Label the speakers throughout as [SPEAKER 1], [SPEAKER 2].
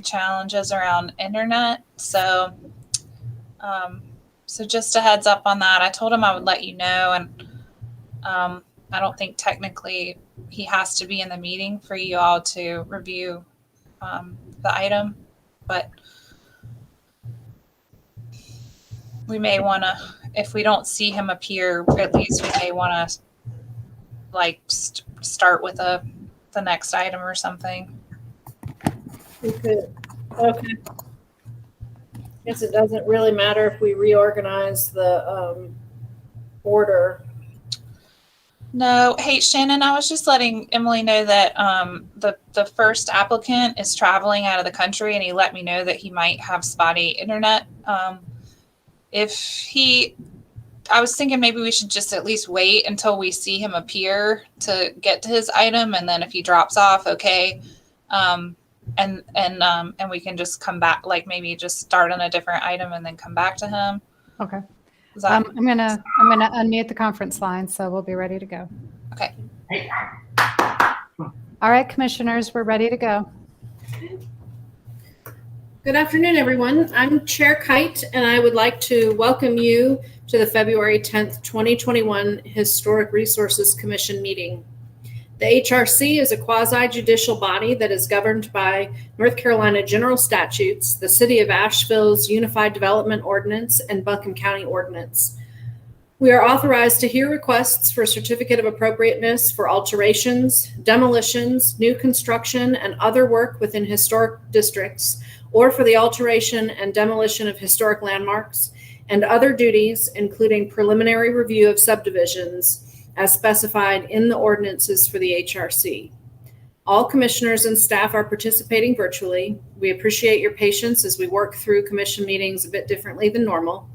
[SPEAKER 1] challenges around internet. So just a heads up on that. I told him I would let you know, and I don't think technically he has to be in the meeting for you all to review the item, but we may want to, if we don't see him appear, at least we may want to like start with the next item or something.
[SPEAKER 2] Okay. Guess it doesn't really matter if we reorganize the order.
[SPEAKER 1] No. Hey, Shannon, I was just letting Emily know that the first applicant is traveling out of the country, and he let me know that he might have spotty internet. I was thinking maybe we should just at least wait until we see him appear to get to his item, and then if he drops off, okay. And we can just come back, like maybe just start on a different item and then come back to him.
[SPEAKER 3] Okay. I'm gonna unmute the conference line, so we'll be ready to go.
[SPEAKER 1] Okay.
[SPEAKER 3] All right, commissioners, we're ready to go.
[SPEAKER 2] Good afternoon, everyone. I'm Chair Kite, and I would like to welcome you to the February 10th, 2021 Historic Resources Commission meeting. The HRC is a quasi-judicial body that is governed by North Carolina general statutes, the City of Asheville's Unified Development Ordinance, and Buncombe County Ordinance. We are authorized to hear requests for certificate of appropriateness for alterations, demolitions, new construction, and other work within historic districts, or for the alteration and demolition of historic landmarks, and other duties, including preliminary review of subdivisions, as specified in the ordinances for the HRC. All commissioners and staff are participating virtually. We appreciate your patience as we work through commission meetings a bit differently than normal.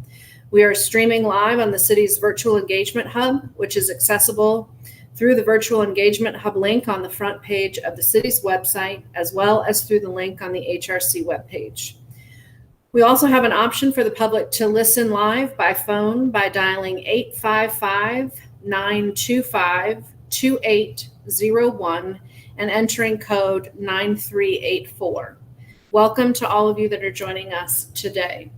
[SPEAKER 2] We are streaming live on the city's virtual engagement hub, which is accessible through the virtual engagement hub link on the front page of the city's website, as well as through the link on the HRC webpage. We also have an option for the public to listen live by phone by dialing 855-925-2801 and entering code 9384. Welcome to all of you that are joining us today.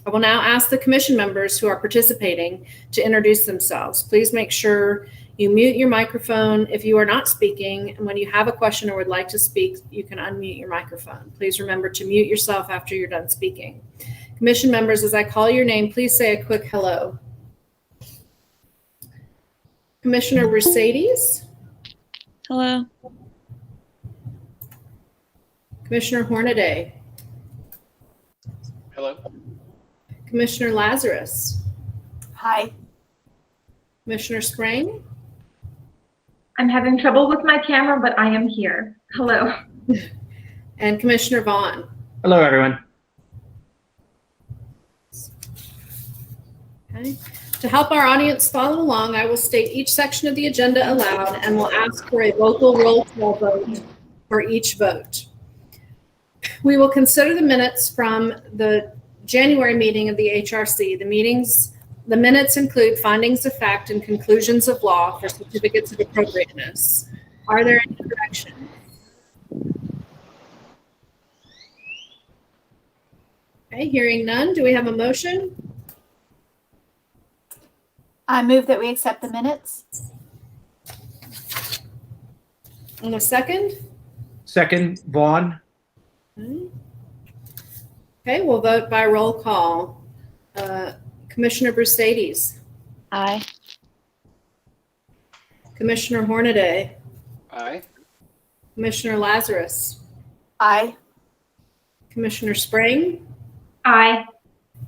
[SPEAKER 2] I will now ask the commission members who are participating to introduce themselves. Please make sure you mute your microphone if you are not speaking, and when you have a question or would like to speak, you can unmute your microphone. Please remember to mute yourself after you're done speaking. Commission members, as I call your name, please say a quick hello. Commissioner Mercedes.
[SPEAKER 4] Hello.
[SPEAKER 2] Commissioner Hornaday.
[SPEAKER 5] Hello.
[SPEAKER 2] Commissioner Lazarus.
[SPEAKER 4] Hi.
[SPEAKER 2] Commissioner Spring.
[SPEAKER 4] I'm having trouble with my camera, but I am here. Hello.
[SPEAKER 2] And Commissioner Vaughn.
[SPEAKER 5] Hello, everyone.
[SPEAKER 2] Okay. To help our audience follow along, I will state each section of the agenda aloud and will ask for a vocal roll call vote for each vote. We will consider the minutes from the January meeting of the HRC. The minutes include findings of fact and conclusions of law for certificates of appropriateness. Are there any corrections? Okay, hearing none, do we have a motion?
[SPEAKER 6] I move that we accept the minutes.
[SPEAKER 2] And a second?
[SPEAKER 5] Second, Vaughn.
[SPEAKER 2] Okay, we'll vote by roll call. Commissioner Mercedes.
[SPEAKER 6] Aye.
[SPEAKER 2] Commissioner Hornaday.
[SPEAKER 5] Aye.
[SPEAKER 2] Commissioner Lazarus.
[SPEAKER 6] Aye.
[SPEAKER 2] Commissioner Spring.
[SPEAKER 4] Aye.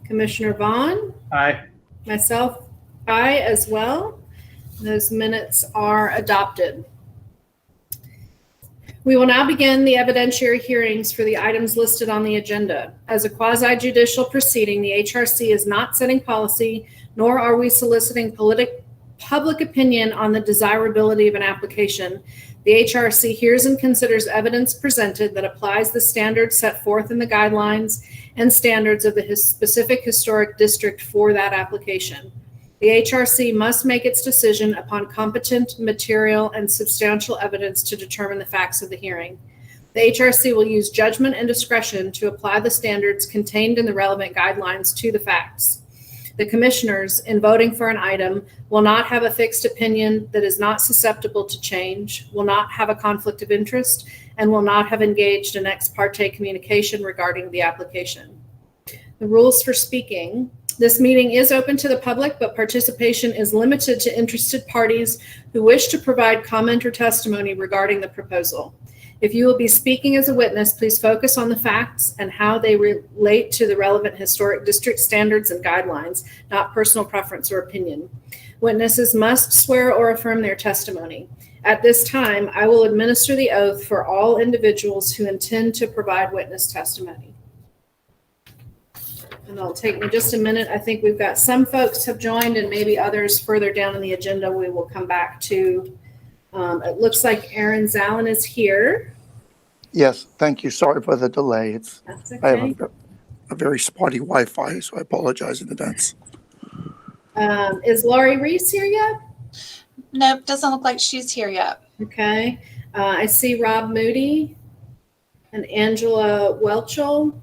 [SPEAKER 2] Commissioner Vaughn.
[SPEAKER 5] Aye.
[SPEAKER 2] Myself, aye as well. Those minutes are adopted. We will now begin the evidentiary hearings for the items listed on the agenda. As a quasi-judicial proceeding, the HRC is not setting policy, nor are we soliciting public opinion on the desirability of an application. The HRC hears and considers evidence presented that applies the standards set forth in the guidelines and standards of the specific historic district for that application. The HRC must make its decision upon competent, material, and substantial evidence to determine the facts of the hearing. The HRC will use judgment and discretion to apply the standards contained in the relevant guidelines to the facts. The commissioners, in voting for an item, will not have a fixed opinion that is not susceptible to change, will not have a conflict of interest, and will not have engaged in ex parte communication regarding the application. The rules for speaking. This meeting is open to the public, but participation is limited to interested parties who wish to provide comment or testimony regarding the proposal. If you will be speaking as a witness, please focus on the facts and how they relate to the relevant historic district standards and guidelines, not personal preference or opinion. Witnesses must swear or affirm their testimony. At this time, I will administer the oath for all individuals who intend to provide witness testimony. And it'll take me just a minute. I think we've got some folks have joined and maybe others further down in the agenda we will come back to. It looks like Aaron Zallen is here.
[SPEAKER 7] Yes, thank you. Sorry for the delay.
[SPEAKER 2] That's
[SPEAKER 7] I
[SPEAKER 2] okay.
[SPEAKER 7] have a very spotty Wi-Fi, so I apologize in advance.
[SPEAKER 2] Is Laurie Reese here yet?
[SPEAKER 1] Nope, doesn't look like she's here yet.
[SPEAKER 2] Okay. I see Rob Moody and Angela Welchel.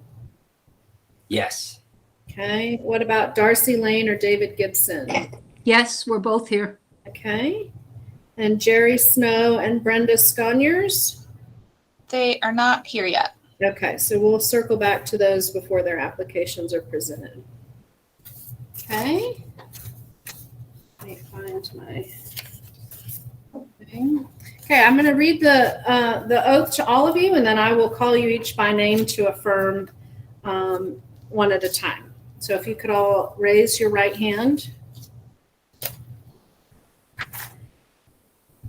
[SPEAKER 8] Yes.
[SPEAKER 2] Okay. What about Darcy Lane or David Gibson?
[SPEAKER 9] Yes, we're both here.
[SPEAKER 2] Okay. And Jerry Snow and Brenda Sconiers?
[SPEAKER 1] They are not here yet.
[SPEAKER 2] Okay, so we'll circle back to those before their applications are presented. Okay. Let me find my thing. Okay, I'm going to read the oath to all of you, and then I will call you each by name to affirm one at a time. So if you could all raise your right hand.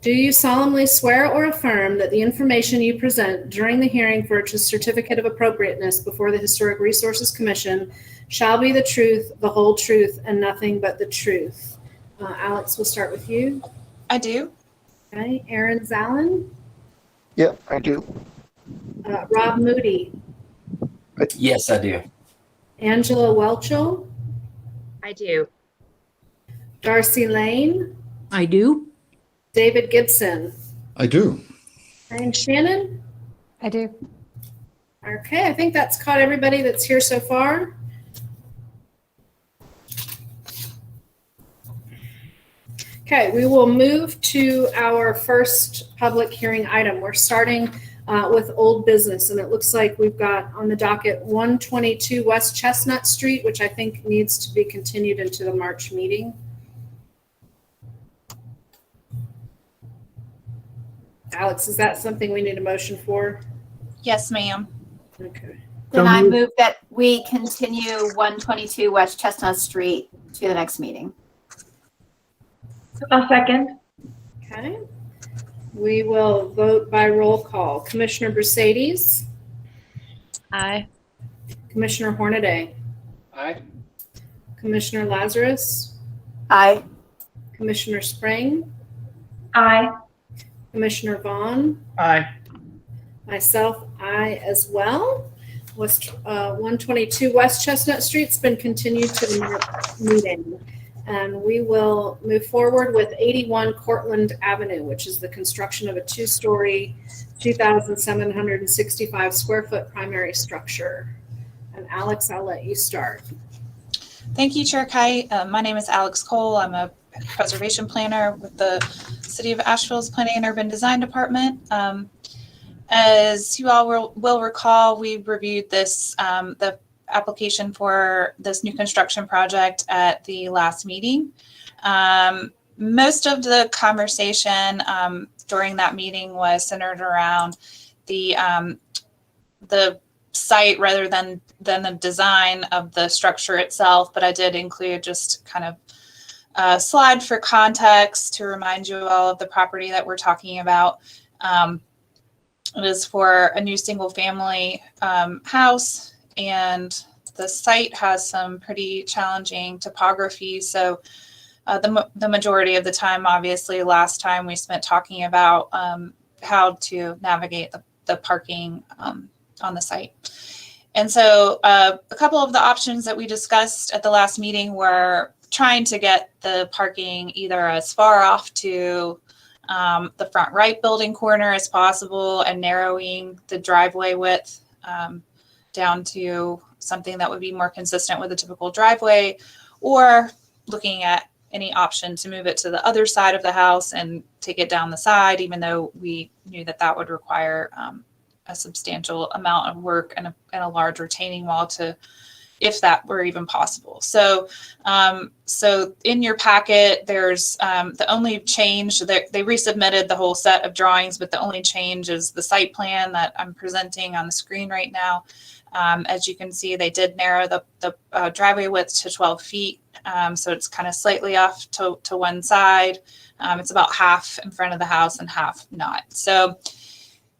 [SPEAKER 2] Do you solemnly swear or affirm that the information you present during the hearing for a certificate of appropriateness before the Historic Resources Commission shall be the truth, the whole truth, and nothing but the truth? Alex, we'll start with you.
[SPEAKER 1] I do.
[SPEAKER 2] Okay. Aaron Zallen.
[SPEAKER 7] Yeah, I do.
[SPEAKER 2] Rob Moody.
[SPEAKER 8] Yes, I do.
[SPEAKER 2] Angela Welchel.
[SPEAKER 10] I do.
[SPEAKER 2] Darcy Lane.
[SPEAKER 9] I do.
[SPEAKER 2] David Gibson.
[SPEAKER 11] I do.
[SPEAKER 2] And Shannon.
[SPEAKER 3] I do.
[SPEAKER 2] Okay, I think that's caught everybody that's here so far. Okay, we will move to our first public hearing item. We're starting with old business, and it looks like we've got on the docket 122 West Chestnut Street, which I think needs to be continued into the March meeting. Alex, is that something we need a motion for?
[SPEAKER 1] Yes, ma'am.
[SPEAKER 2] Okay.
[SPEAKER 6] Then I move that we continue 122 West Chestnut Street to the next meeting.
[SPEAKER 4] I'll second.
[SPEAKER 2] Okay. We will vote by roll call. Commissioner Mercedes,
[SPEAKER 10] Aye.
[SPEAKER 2] Commissioner Hornaday,
[SPEAKER 5] Aye.
[SPEAKER 2] Commissioner Lazarus,
[SPEAKER 6] Aye.
[SPEAKER 2] Commissioner Spring,
[SPEAKER 4] Aye.
[SPEAKER 2] Commissioner Vaughn,
[SPEAKER 5] Aye.
[SPEAKER 2] myself, aye as well. 122 West Chestnut Street's been continued to the March meeting. And we will move forward with 81 Cortland Avenue, which is the construction of a two-story, 2,765 square foot primary structure. And Alex, I'll let you start.
[SPEAKER 1] Thank you, Chair Kite. My name is Alex Cole. I'm a preservation planner with the City of Asheville's Planning and Urban Design Department. As you all will recall, we reviewed this, the application for this new construction project at the last meeting. Most of the conversation during that meeting was centered around the site rather than the design of the structure itself, but I did include just kind of a slide for context to remind you all of the property that we're talking about. It is for a new single family house, and the site has some pretty challenging topography. So the majority of the time, obviously, last time we spent talking about how to navigate the parking on the site. And so a couple of the options that we discussed at the last meeting were trying to get the parking either as far off to the front right building corner as possible and narrowing the driveway width down to something that would be more consistent with a typical driveway, or looking at any option to move it to the other side of the house and take it down the side, even though we knew that that would require a substantial amount of work and a large retaining wall to, if that were even possible. So, so in your packet, there's the only change that they resubmitted the whole set of drawings, but the only change is the site plan that I'm presenting on the screen right now. As you can see, they did narrow the driveway width to 12 feet. So it's kind of slightly off to one side. It's about half in front of the house and half not. So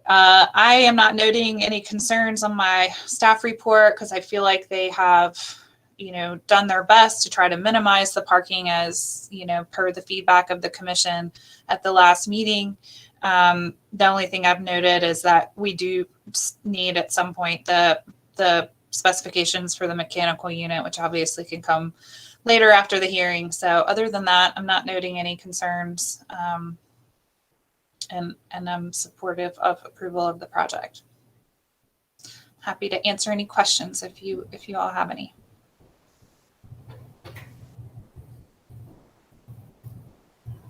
[SPEAKER 1] I am not noting any concerns on my staff report because I feel like they have, done their best to try to minimize the parking as, per the feedback of the commission at the last meeting. The only thing I've noted is that we do need at some point the specifications for the mechanical unit, which obviously can come later after the hearing. So other than that, I'm not noting any concerns. And I'm supportive of approval of the project. Happy to answer any questions if you all have any.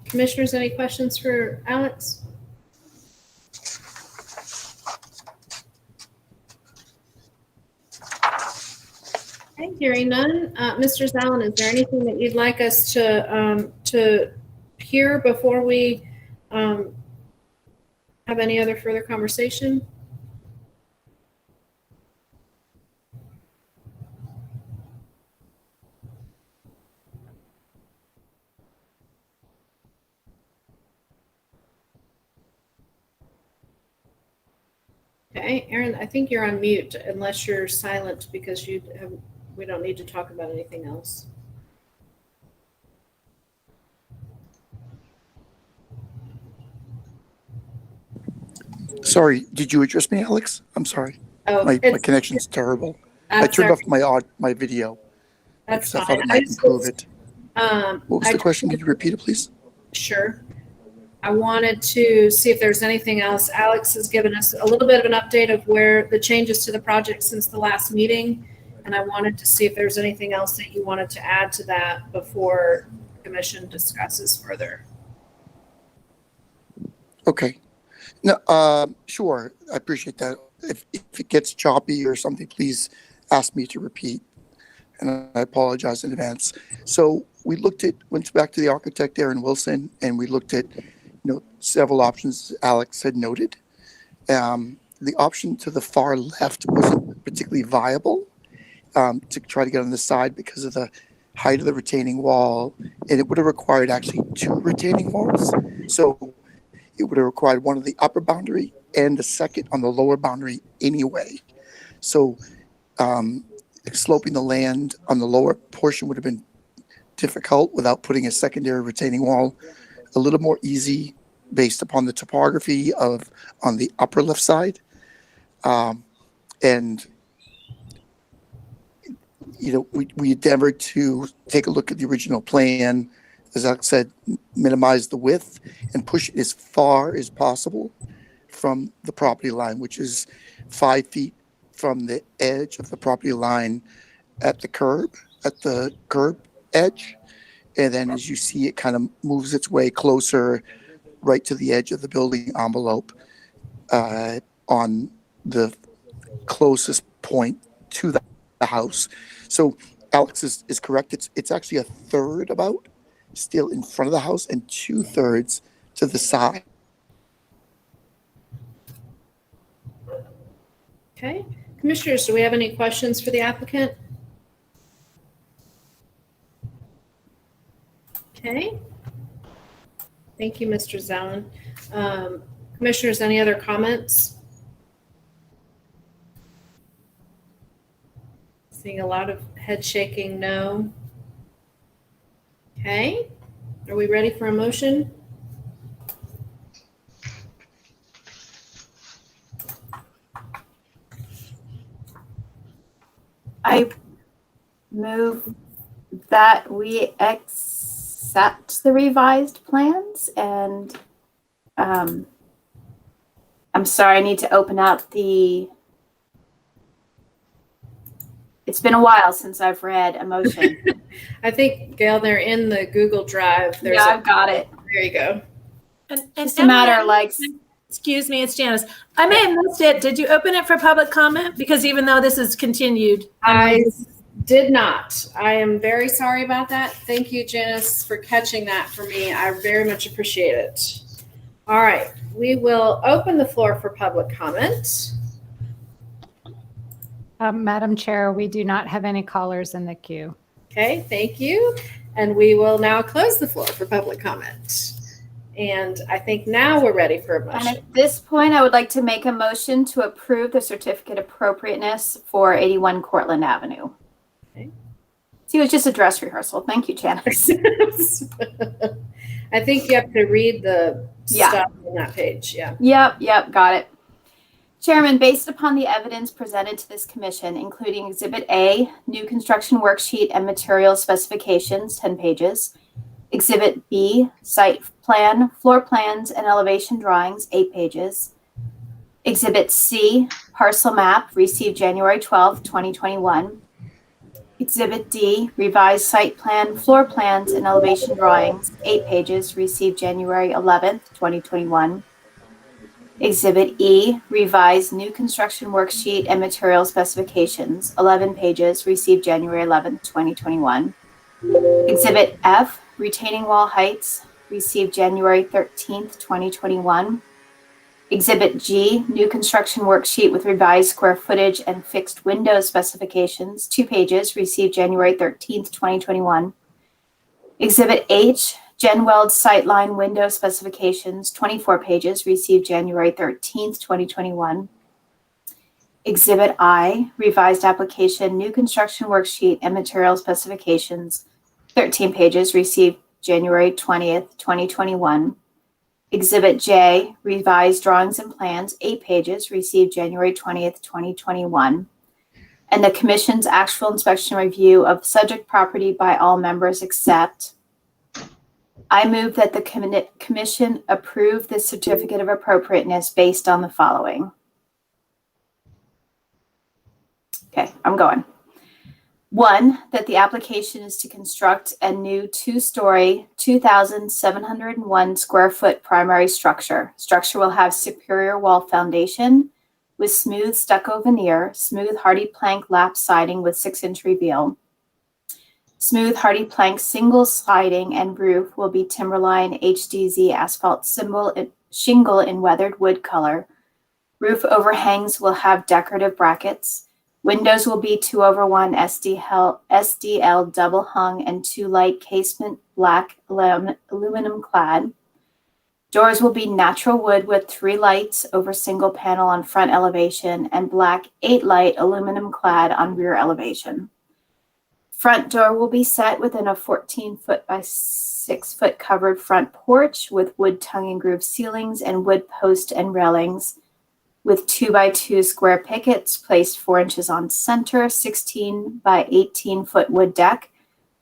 [SPEAKER 2] Commissioners, any questions for Alex? Okay, hearing none. Mr. Zallen, is there anything that you'd like us to hear before we have any other further conversation? Okay, Aaron, I think you're on mute unless you're silent because we don't need to talk about anything else.
[SPEAKER 7] Sorry, did you address me, Alex? I'm sorry.
[SPEAKER 2] Oh,
[SPEAKER 7] My connection's terrible. I turned off my video.
[SPEAKER 2] That's
[SPEAKER 7] because
[SPEAKER 2] fine.
[SPEAKER 7] I thought it might improve it. What was the
[SPEAKER 2] I-
[SPEAKER 7] question? Could you repeat it, please?
[SPEAKER 2] Sure. I wanted to see if there's anything else. Alex has given us a little bit of an update of where the changes to the project since the last meeting. And I wanted to see if there's anything else that you wanted to add to that before the commission discusses further.
[SPEAKER 7] Okay. No, sure. I appreciate that. If it gets choppy or something, please ask me to repeat. And I apologize in advance. So we went back to the architect, Aaron Wilson, and we looked at, several options Alex had noted. The option to the far left wasn't particularly viable to try to get on the side because of the height of the retaining wall. And it would have required actually 2 retaining walls. So it would have required one on the upper boundary and a second on the lower boundary anyway. So sloping the land on the lower portion would have been difficult without putting a secondary retaining wall. A little more easy based upon the topography on the upper left side. And we endeavored to take a look at the original plan, as I said, minimize the width and push it as far as possible from the property line, which is 5 feet from the edge of the property line at the curb edge. And then as you see, it kind of moves its way closer right to the edge of the building envelope on the closest point to the house. So Alex is correct. It's actually a third about still in front of the house and 2/3 to the side.
[SPEAKER 2] Okay. Commissioners, do we have any questions for the applicant? Okay. Thank you, Mr. Zallen. Commissioners, any other comments? Seeing a lot of head shaking, no. Okay. Are we ready for a motion?
[SPEAKER 6] I move that we accept the revised plans and I'm sorry, I need to open up the, it's been a while since I've read a motion.
[SPEAKER 2] I think, Gail, they're in the Google Drive.
[SPEAKER 6] Yeah, I've got it.
[SPEAKER 2] There you go.
[SPEAKER 11] And
[SPEAKER 6] Just a matter of like,
[SPEAKER 11] excuse me, it's Janice. I may have missed it. Did you open it for public comment? Because even though this is continued.
[SPEAKER 2] I did not. I am very sorry about that. Thank you, Janice, for catching that for me. I very much appreciate it. All right, we will open the floor for public comment.
[SPEAKER 3] Madam Chair, we do not have any callers in the queue.
[SPEAKER 2] Okay, thank you. And we will now close the floor for public comment. And I think now we're ready for a
[SPEAKER 6] and
[SPEAKER 2] motion.
[SPEAKER 6] at this point, I would like to make a motion to approve the certificate of appropriateness for 81 Cortlandt Avenue.
[SPEAKER 2] Okay.
[SPEAKER 6] See, it was just a dress rehearsal. Thank you, Janice.
[SPEAKER 2] I think you have to read the
[SPEAKER 6] Yeah.
[SPEAKER 2] stuff on that page. Yeah.
[SPEAKER 6] Yep, got it. Chairman, based upon the evidence presented to this commission, including Exhibit A, new construction worksheet and material specifications, 10 pages. Exhibit B, site plan, floor plans, and elevation drawings, 8 pages. Exhibit C, parcel map, received January 12th, 2021. Exhibit D, revised site plan, floor plans, and elevation drawings, 8 pages, received January 11th, 2021. Exhibit E, revised new construction worksheet and material specifications, 11 pages, received January 11th, 2021. Exhibit F, retaining wall heights, received January 13th, 2021. Exhibit G, new construction worksheet with revised square footage and fixed window specifications, 2 pages, received January 13th, 2021. Exhibit H, Gen Weld sightline window specifications, 24 pages, received January 13th, 2021. Exhibit I, revised application, new construction worksheet and material specifications, 13 pages, received January 20th, 2021. Exhibit J, revised drawings and plans, 8 pages, received January 20th, 2021. And the Commission's actual inspection review of subject property by all members except. I move that the Commission approve the certificate of appropriateness based on the following. Okay, I'm going. 1, that the application is to construct a new 2-story, 2,701 square foot primary structure. Structure will have superior wall foundation with smooth stucco veneer, smooth hardy plank lap siding with 6-inch reveal. Smooth hardy plank single sliding and roof will be Timberline HDZ asphalt shingle in weathered wood color. Roof overhangs will have decorative brackets. Windows will be 2/1 SDL double hung and 2 light casement black aluminum clad. Doors will be natural wood with 3 lights over single panel on front elevation and black 8 light aluminum clad on rear elevation. Front door will be set within a 14-foot by 6-foot covered front porch with wood tongue and groove ceilings and wood post and railings with 2x2 square pickets placed 4 inches on center, 16 by 18-foot wood deck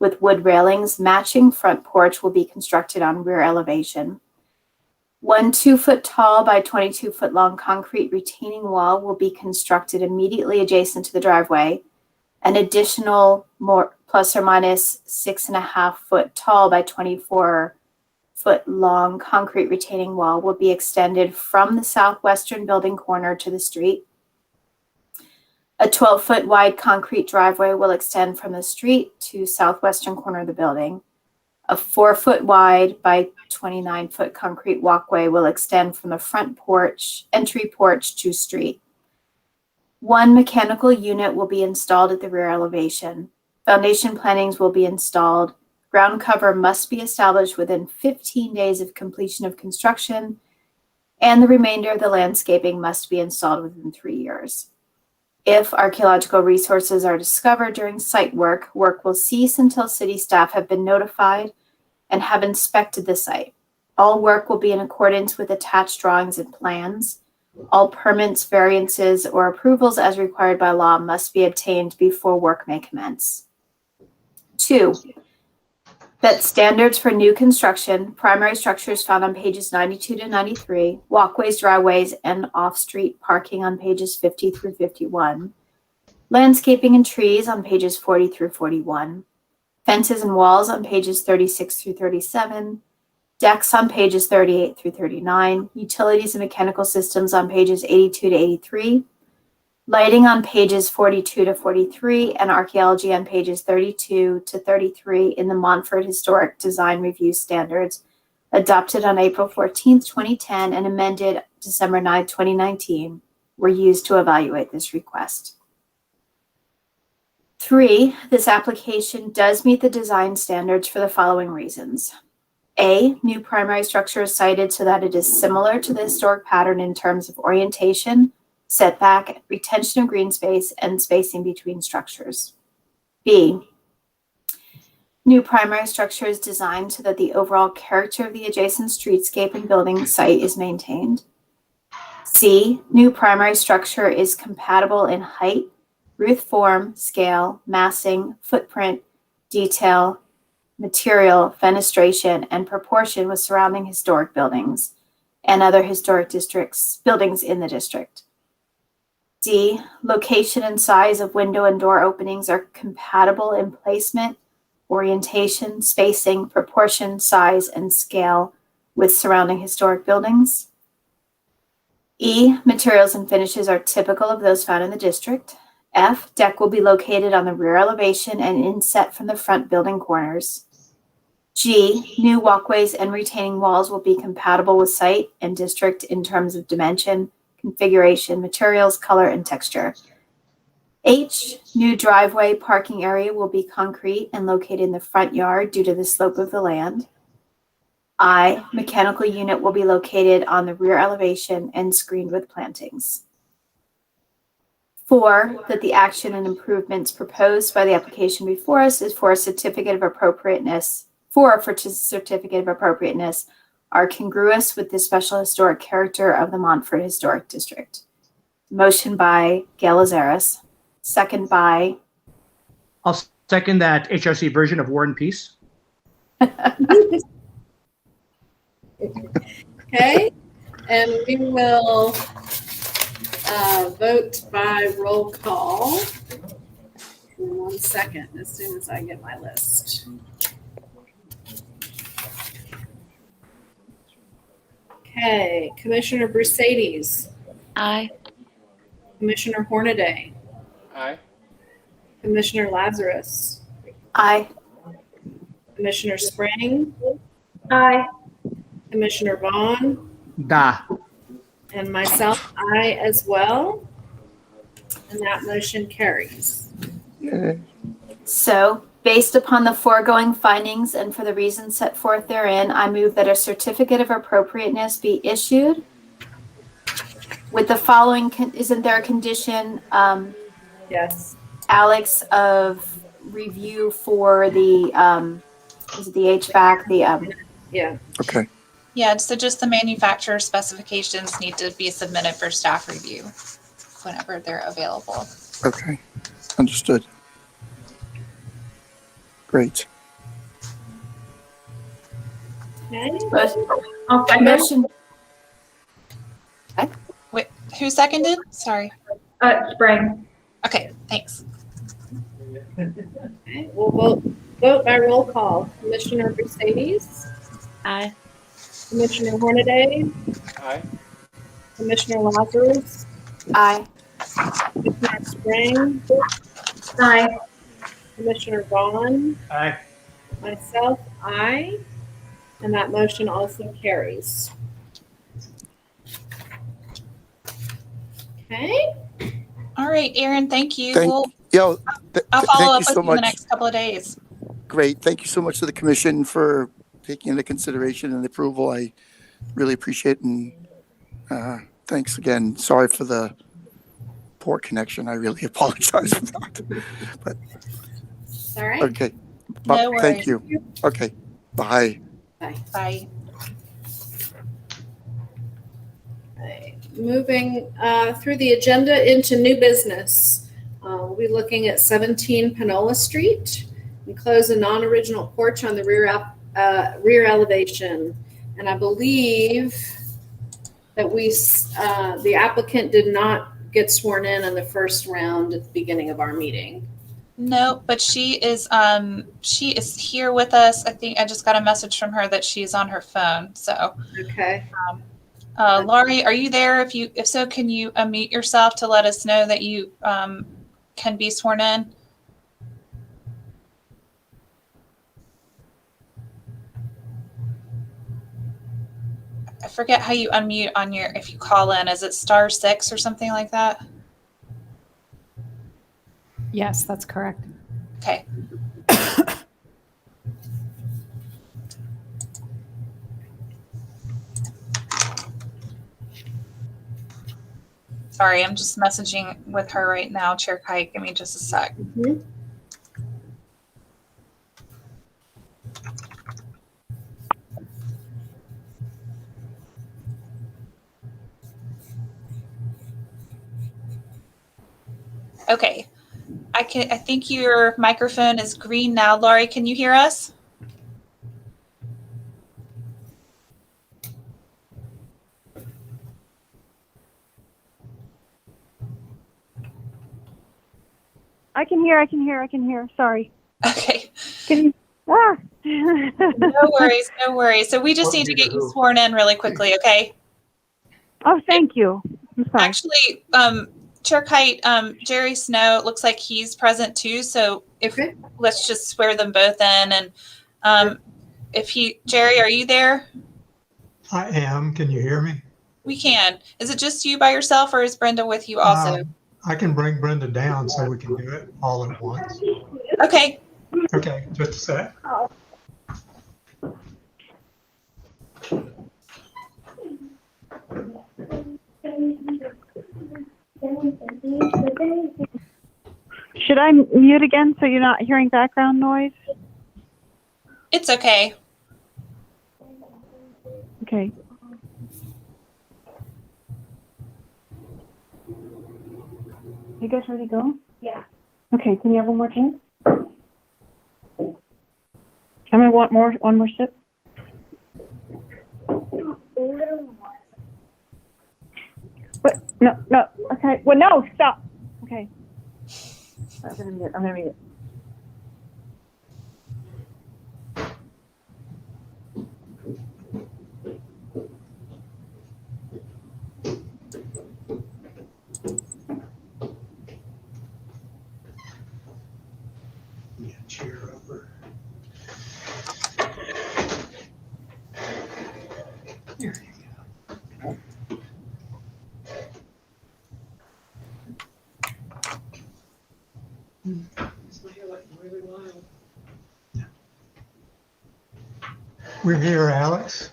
[SPEAKER 6] with wood railings. Matching front porch will be constructed on rear elevation. 1 2-foot tall by 22-foot long concrete retaining wall will be constructed immediately adjacent to the driveway. An additional more plus or minus 6.5-foot tall by 24-foot long concrete retaining wall will be extended from the southwestern building corner to the street. A 12-foot wide concrete driveway will extend from the street to southwestern corner of the building. A 4-foot wide by 29-foot concrete walkway will extend from the front porch, entry porch to street. 1 mechanical unit will be installed at the rear elevation. Foundation plantings will be installed. Ground cover must be established within 15 days of completion of construction, and the remainder of the landscaping must be installed within 3 years. If archaeological resources are discovered during site work, work will cease until city staff have been notified and have inspected the site. All work will be in accordance with attached drawings and plans. All permits, variances, or approvals as required by law must be obtained before work may commence. 2, That standards for new construction, primary structures found on pages 92 to 93, walkways, driveways, and off-street parking on pages 50 through 51, landscaping and trees on pages 40 through 41, fences and walls on pages 36 through 37, decks on pages 38 through 39, utilities and mechanical systems on pages 82 to 83, lighting on pages 42 to 43, and archaeology on pages 32 to 33 in the Montford Historic Design Review Standards, adopted on April 14th, 2010, and amended December 9th, 2019, were used to evaluate this request. 3, this application does meet the design standards for the following reasons. A, new primary structure is cited so that it is similar to the historic pattern in terms of orientation, setback, retention of green space, and spacing between structures. B, new primary structure is designed so that the overall character of the adjacent streetscape and building site is maintained. C, new primary structure is compatible in height, roof form, scale, massing, footprint, detail, material, fenestration, and proportion with surrounding historic buildings and other historic buildings in the district. D, location and size of window and door openings are compatible in placement, orientation, spacing, proportion, size, and scale with surrounding historic buildings. E, materials and finishes are typical of those found in the district. F, deck will be located on the rear elevation and inset from the front building corners. G, new walkways and retaining walls will be compatible with site and district in terms of dimension, configuration, materials, color, and texture. H, new driveway parking area will be concrete and located in the front yard due to the slope of the land. I, mechanical unit will be located on the rear elevation and screened with plantings. 4, that the action and improvements proposed by the application before us is for certificate of appropriateness are congruous with the special historic character of the Montford Historic District. Motion by Gail Azaris, second by...
[SPEAKER 5] I'll second that HRC version of War and Peace.
[SPEAKER 2] Okay, and we will vote by roll call. In 1 second, as soon as I get my list. Okay, Commissioner Brusades.
[SPEAKER 10] Aye.
[SPEAKER 2] Commissioner Hornaday.
[SPEAKER 5] Aye.
[SPEAKER 2] Commissioner Lazarus.
[SPEAKER 6] Aye.
[SPEAKER 2] Commissioner Spring.
[SPEAKER 4] Aye.
[SPEAKER 2] Commissioner Vaughn.
[SPEAKER 5] Da.
[SPEAKER 2] And myself, aye as well. And that motion carries.
[SPEAKER 6] So, based upon the foregoing findings and for the reasons set forth therein, I move that a certificate of appropriateness be issued with the following, isn't there a condition,
[SPEAKER 2] Yes.
[SPEAKER 6] Alex, of review for the, is it the HVAC,
[SPEAKER 2] Yeah.
[SPEAKER 7] Okay.
[SPEAKER 1] Yeah, so just the manufacturer specifications need to be submitted for staff review whenever they're available.
[SPEAKER 7] Okay. Understood. Great.
[SPEAKER 2] Okay.
[SPEAKER 4] I'll second.
[SPEAKER 6] motion,
[SPEAKER 1] Wait, who seconded? Sorry.
[SPEAKER 4] Spring.
[SPEAKER 1] Okay, thanks.
[SPEAKER 2] Okay, we'll vote by roll call. Commissioner Brusades.
[SPEAKER 10] Aye.
[SPEAKER 2] Commissioner Hornaday.
[SPEAKER 5] Aye.
[SPEAKER 2] Commissioner Lazarus.
[SPEAKER 6] aye.
[SPEAKER 2] Commissioner Spring.
[SPEAKER 4] Aye.
[SPEAKER 2] Commissioner Vaughn.
[SPEAKER 5] Aye.
[SPEAKER 2] Myself, aye. And that motion also carries. Okay.
[SPEAKER 1] All right, Aaron, thank you.
[SPEAKER 7] I'll
[SPEAKER 1] I'll follow up
[SPEAKER 7] thank you
[SPEAKER 1] with
[SPEAKER 7] so
[SPEAKER 1] you in
[SPEAKER 7] much.
[SPEAKER 1] the next couple of days.
[SPEAKER 7] Great. Thank you so much to the commission for taking into consideration and approval. I really appreciate it. And thanks again. Sorry for the poor connection. I really apologize for that. But
[SPEAKER 2] All right.
[SPEAKER 7] okay.
[SPEAKER 1] No worries.
[SPEAKER 7] Thank you. Okay. Bye.
[SPEAKER 1] Bye.
[SPEAKER 2] Okay. Moving through the agenda into new business. We'll be looking at 17 Panola Street. enclose a non-original porch on the rear elevation. And I believe that the applicant did not get sworn in the first round at the beginning of our meeting.
[SPEAKER 1] No, but she is here with us. I think I just got a message from her that she's on her phone. So
[SPEAKER 2] okay.
[SPEAKER 1] Laurie, are you there? If so, can you unmute yourself to let us know that you can be sworn in? I forget how you unmute on if you call in. Is it *6 or something like that?
[SPEAKER 3] Yes, that's correct.
[SPEAKER 1] Okay. Sorry, I'm just messaging with her right now, Chair Kite. Give me just a sec.
[SPEAKER 2] Mm-hmm.
[SPEAKER 1] Okay. I think your microphone is green now. Laurie, can you hear us?
[SPEAKER 12] I can hear. Sorry.
[SPEAKER 1] Okay.
[SPEAKER 12] Can you? Ah.
[SPEAKER 1] No worries. So we just need to get you sworn in really quickly, okay?
[SPEAKER 12] Oh, thank you.
[SPEAKER 1] Actually, Chair Kite, Jerry Snow, it looks like he's present too. So let's just swear them both in. And Jerry, are you there?
[SPEAKER 13] I am. Can you hear me?
[SPEAKER 1] We can. Is it just you by yourself, or is Brenda with you also?
[SPEAKER 13] I can bring Brenda down so we can do it all at once.
[SPEAKER 1] Okay.
[SPEAKER 13] Okay, just a sec.
[SPEAKER 12] Should I mute again so you're not hearing background noise?
[SPEAKER 1] It's okay.
[SPEAKER 12] Okay. You guys ready to go? Yeah. Okay, can you have one more drink? I'm gonna want one more sip. What? No. Okay. Well, no, stop. Okay. I'm gonna mute.
[SPEAKER 13] Chair over. Here you go. We're here, Alex.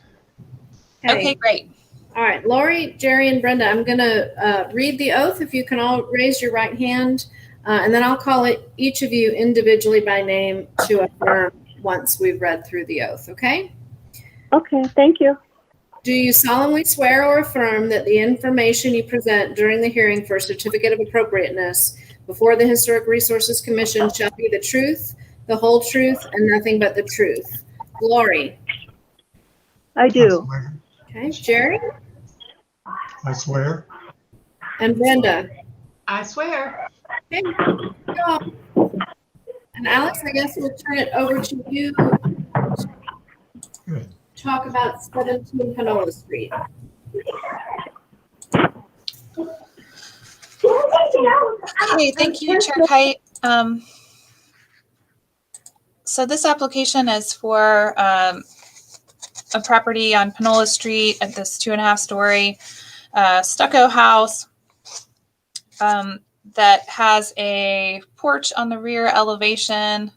[SPEAKER 1] Okay, great.
[SPEAKER 2] All right, Laurie, Jerry, and Brenda, I'm going to read the oath. If you can all raise your right hand, and then I'll call each of you individually by name to affirm once we've read through the oath, okay?
[SPEAKER 12] Okay, thank you.
[SPEAKER 2] Do you solemnly swear or affirm that the information you present during the hearing for a certificate of appropriateness before the Historic Resources Commission shall be the truth, the whole truth, and nothing but the truth? Laurie?
[SPEAKER 12] I do.
[SPEAKER 2] Okay, Jerry?
[SPEAKER 13] I swear.
[SPEAKER 2] And Brenda?
[SPEAKER 10] I swear.
[SPEAKER 2] Okay. And Alex, I guess we'll turn it over to you.
[SPEAKER 13] Good.
[SPEAKER 2] Talk about 17 Panola Street.
[SPEAKER 1] Okay, thank you, Chair Kite. So this application is for a property on Panola Street at this 2.5-story stucco house that has a porch on the rear elevation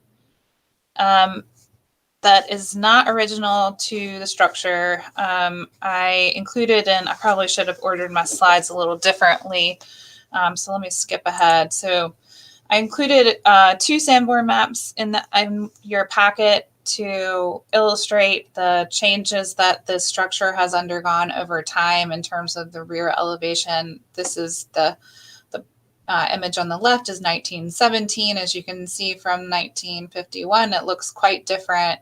[SPEAKER 1] that is not original to the structure. I included, and I probably should have ordered my slides a little differently. So let me skip ahead. So I included 2 Sanborn maps in your packet to illustrate the changes that this structure has undergone over time in terms of the rear elevation. This is the image on the left is 1917. As you can see from 1951, it looks quite different,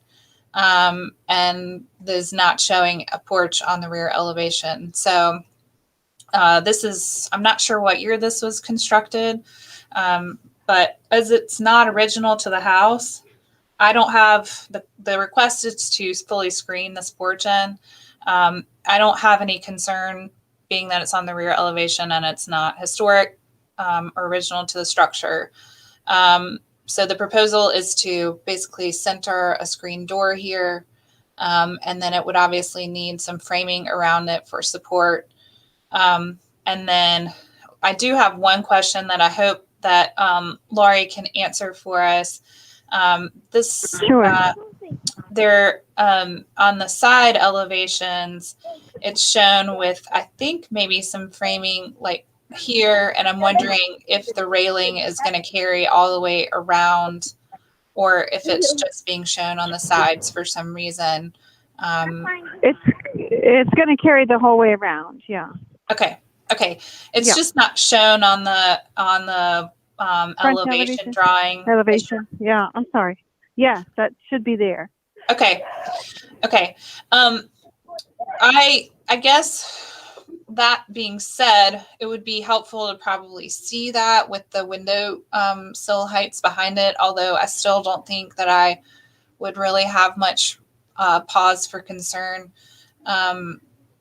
[SPEAKER 1] and is not showing a porch on the rear elevation. So this is, I'm not sure what year this was constructed, but as it's not original to the house, I don't have the request is to fully screen this porch in. I don't have any concern being that it's on the rear elevation and it's not historic or original to the structure. So the proposal is to basically center a screen door here, and then it would obviously need some framing around it for support. And then I do have one question that I hope that Laurie can answer for us. There on the side elevations, it's shown with, I think, maybe some framing like here, and I'm wondering if the railing is going to carry all the way around, or if it's just being shown on the sides for some reason.
[SPEAKER 12] It's going to carry the whole way around. Yeah.
[SPEAKER 1] Okay. It's just not shown on the elevation drawing.
[SPEAKER 12] Elevation. Yeah. I'm sorry. Yeah, that should be there.
[SPEAKER 1] Okay. I guess that being said, it would be helpful to probably see that with the window sill heights behind it, although I still don't think that I would really have much pause for concern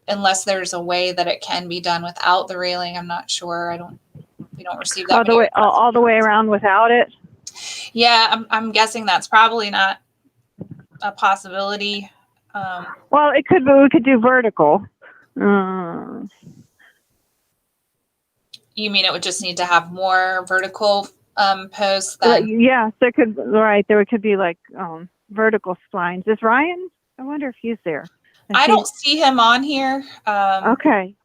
[SPEAKER 1] unless there's a way that it can be done without the railing. I'm not sure. We don't receive that
[SPEAKER 12] all the way around without it.
[SPEAKER 1] Yeah, I'm guessing that's probably not a possibility.
[SPEAKER 12] Well, it could be. We could do vertical.
[SPEAKER 1] You mean it would just need to have more vertical posts? Then?
[SPEAKER 12] Yes, there could. Right, there could be like vertical splines. Is Ryan? I wonder if he's there.
[SPEAKER 1] I don't see him on here.
[SPEAKER 12] Okay.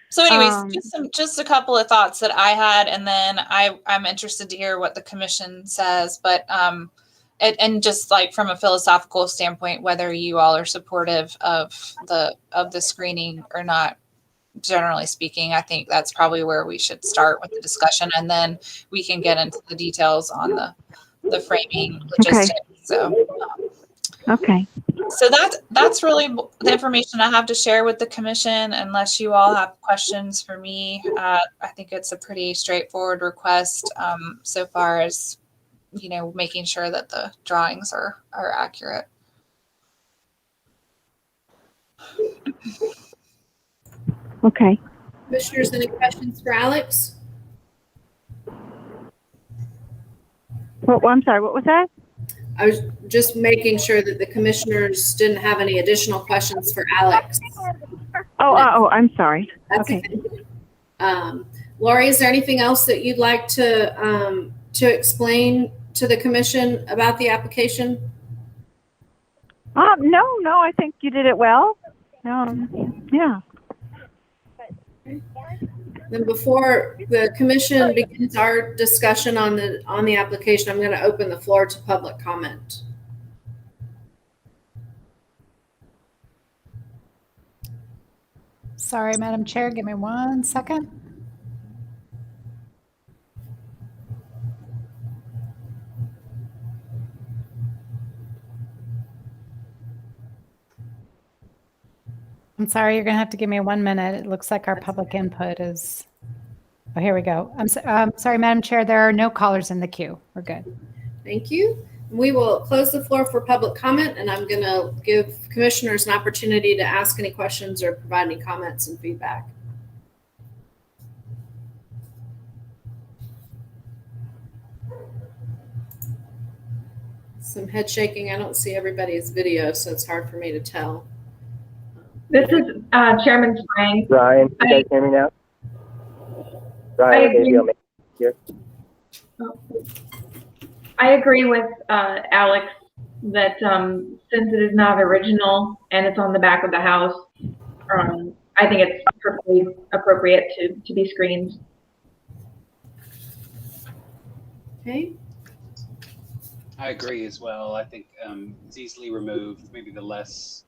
[SPEAKER 1] So anyways, just a couple of thoughts that I had, and then I'm interested to hear what the commission says, but and just like from a philosophical standpoint, whether you all are supportive of the screening or not. Generally speaking, I think that's probably where we should start with the discussion, and then we can get into the details on the framing logistics.
[SPEAKER 12] Okay.
[SPEAKER 1] So that's really the information I have to share with the commission, unless you all have questions for me. I think it's a pretty straightforward request so far as, making sure that the drawings are accurate.
[SPEAKER 12] Okay.
[SPEAKER 2] Commissioners, any questions for Alex?
[SPEAKER 12] I'm sorry, what was that?
[SPEAKER 2] I was just making sure that the commissioners didn't have any additional questions for Alex.
[SPEAKER 12] Oh, I'm sorry.
[SPEAKER 2] That's okay. Laurie, is there anything else that you'd like to explain to the commission about the application?
[SPEAKER 12] No, I think you did it well. Yeah.
[SPEAKER 2] Then before the commission begins our discussion on the application, I'm going to open the floor to public comment.
[SPEAKER 3] Sorry, Madam Chair, give me 1 second. I'm sorry, you're going to have to give me 1 minute. It looks like our public input is, oh, here we go. I'm sorry, Madam Chair, there are no callers in the queue. We're good.
[SPEAKER 2] Thank you. We will close the floor for public comment, and I'm going to give commissioners an opportunity to ask any questions or provide any comments and feedback. Some head shaking. I don't see everybody's video, so it's hard for me to tell.
[SPEAKER 4] This is Chairman Frank.
[SPEAKER 14] Ryan, can you guys hear me now? Ryan, maybe I'll make it here.
[SPEAKER 4] I agree with Alex that since it is not original and it's on the back of the house, I think it's perfectly appropriate to be screened.
[SPEAKER 2] Okay.
[SPEAKER 15] I agree as well. I think it's easily removed. Maybe the less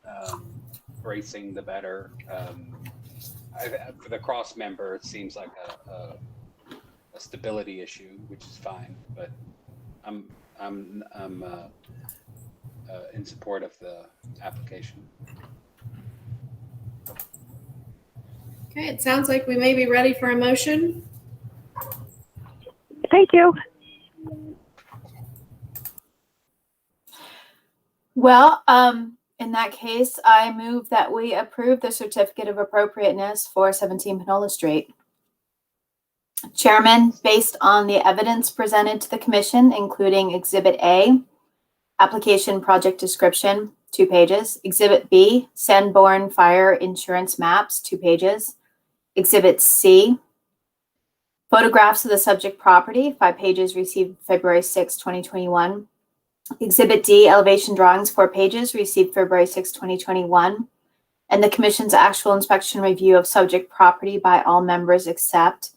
[SPEAKER 15] bracing, the better. For the cross member, it seems like a stability issue, which is fine. But I'm in support of the application.
[SPEAKER 2] Okay, it sounds like we may be ready for a motion.
[SPEAKER 12] Thank you.
[SPEAKER 6] Well, in that case, I move that we approve the certificate of appropriateness for 17 Panola Street. Chairman, based on the evidence presented to the commission, including Exhibit A, application project description, 2 pages. Exhibit B, Sanborn Fire Insurance Maps, 2 pages. Exhibit C, photographs of the subject property, 5 pages, received February 6, 2021. Exhibit D, elevation drawings, 4 pages, received February 6, 2021. And the commission's actual inspection review of subject property by all members except.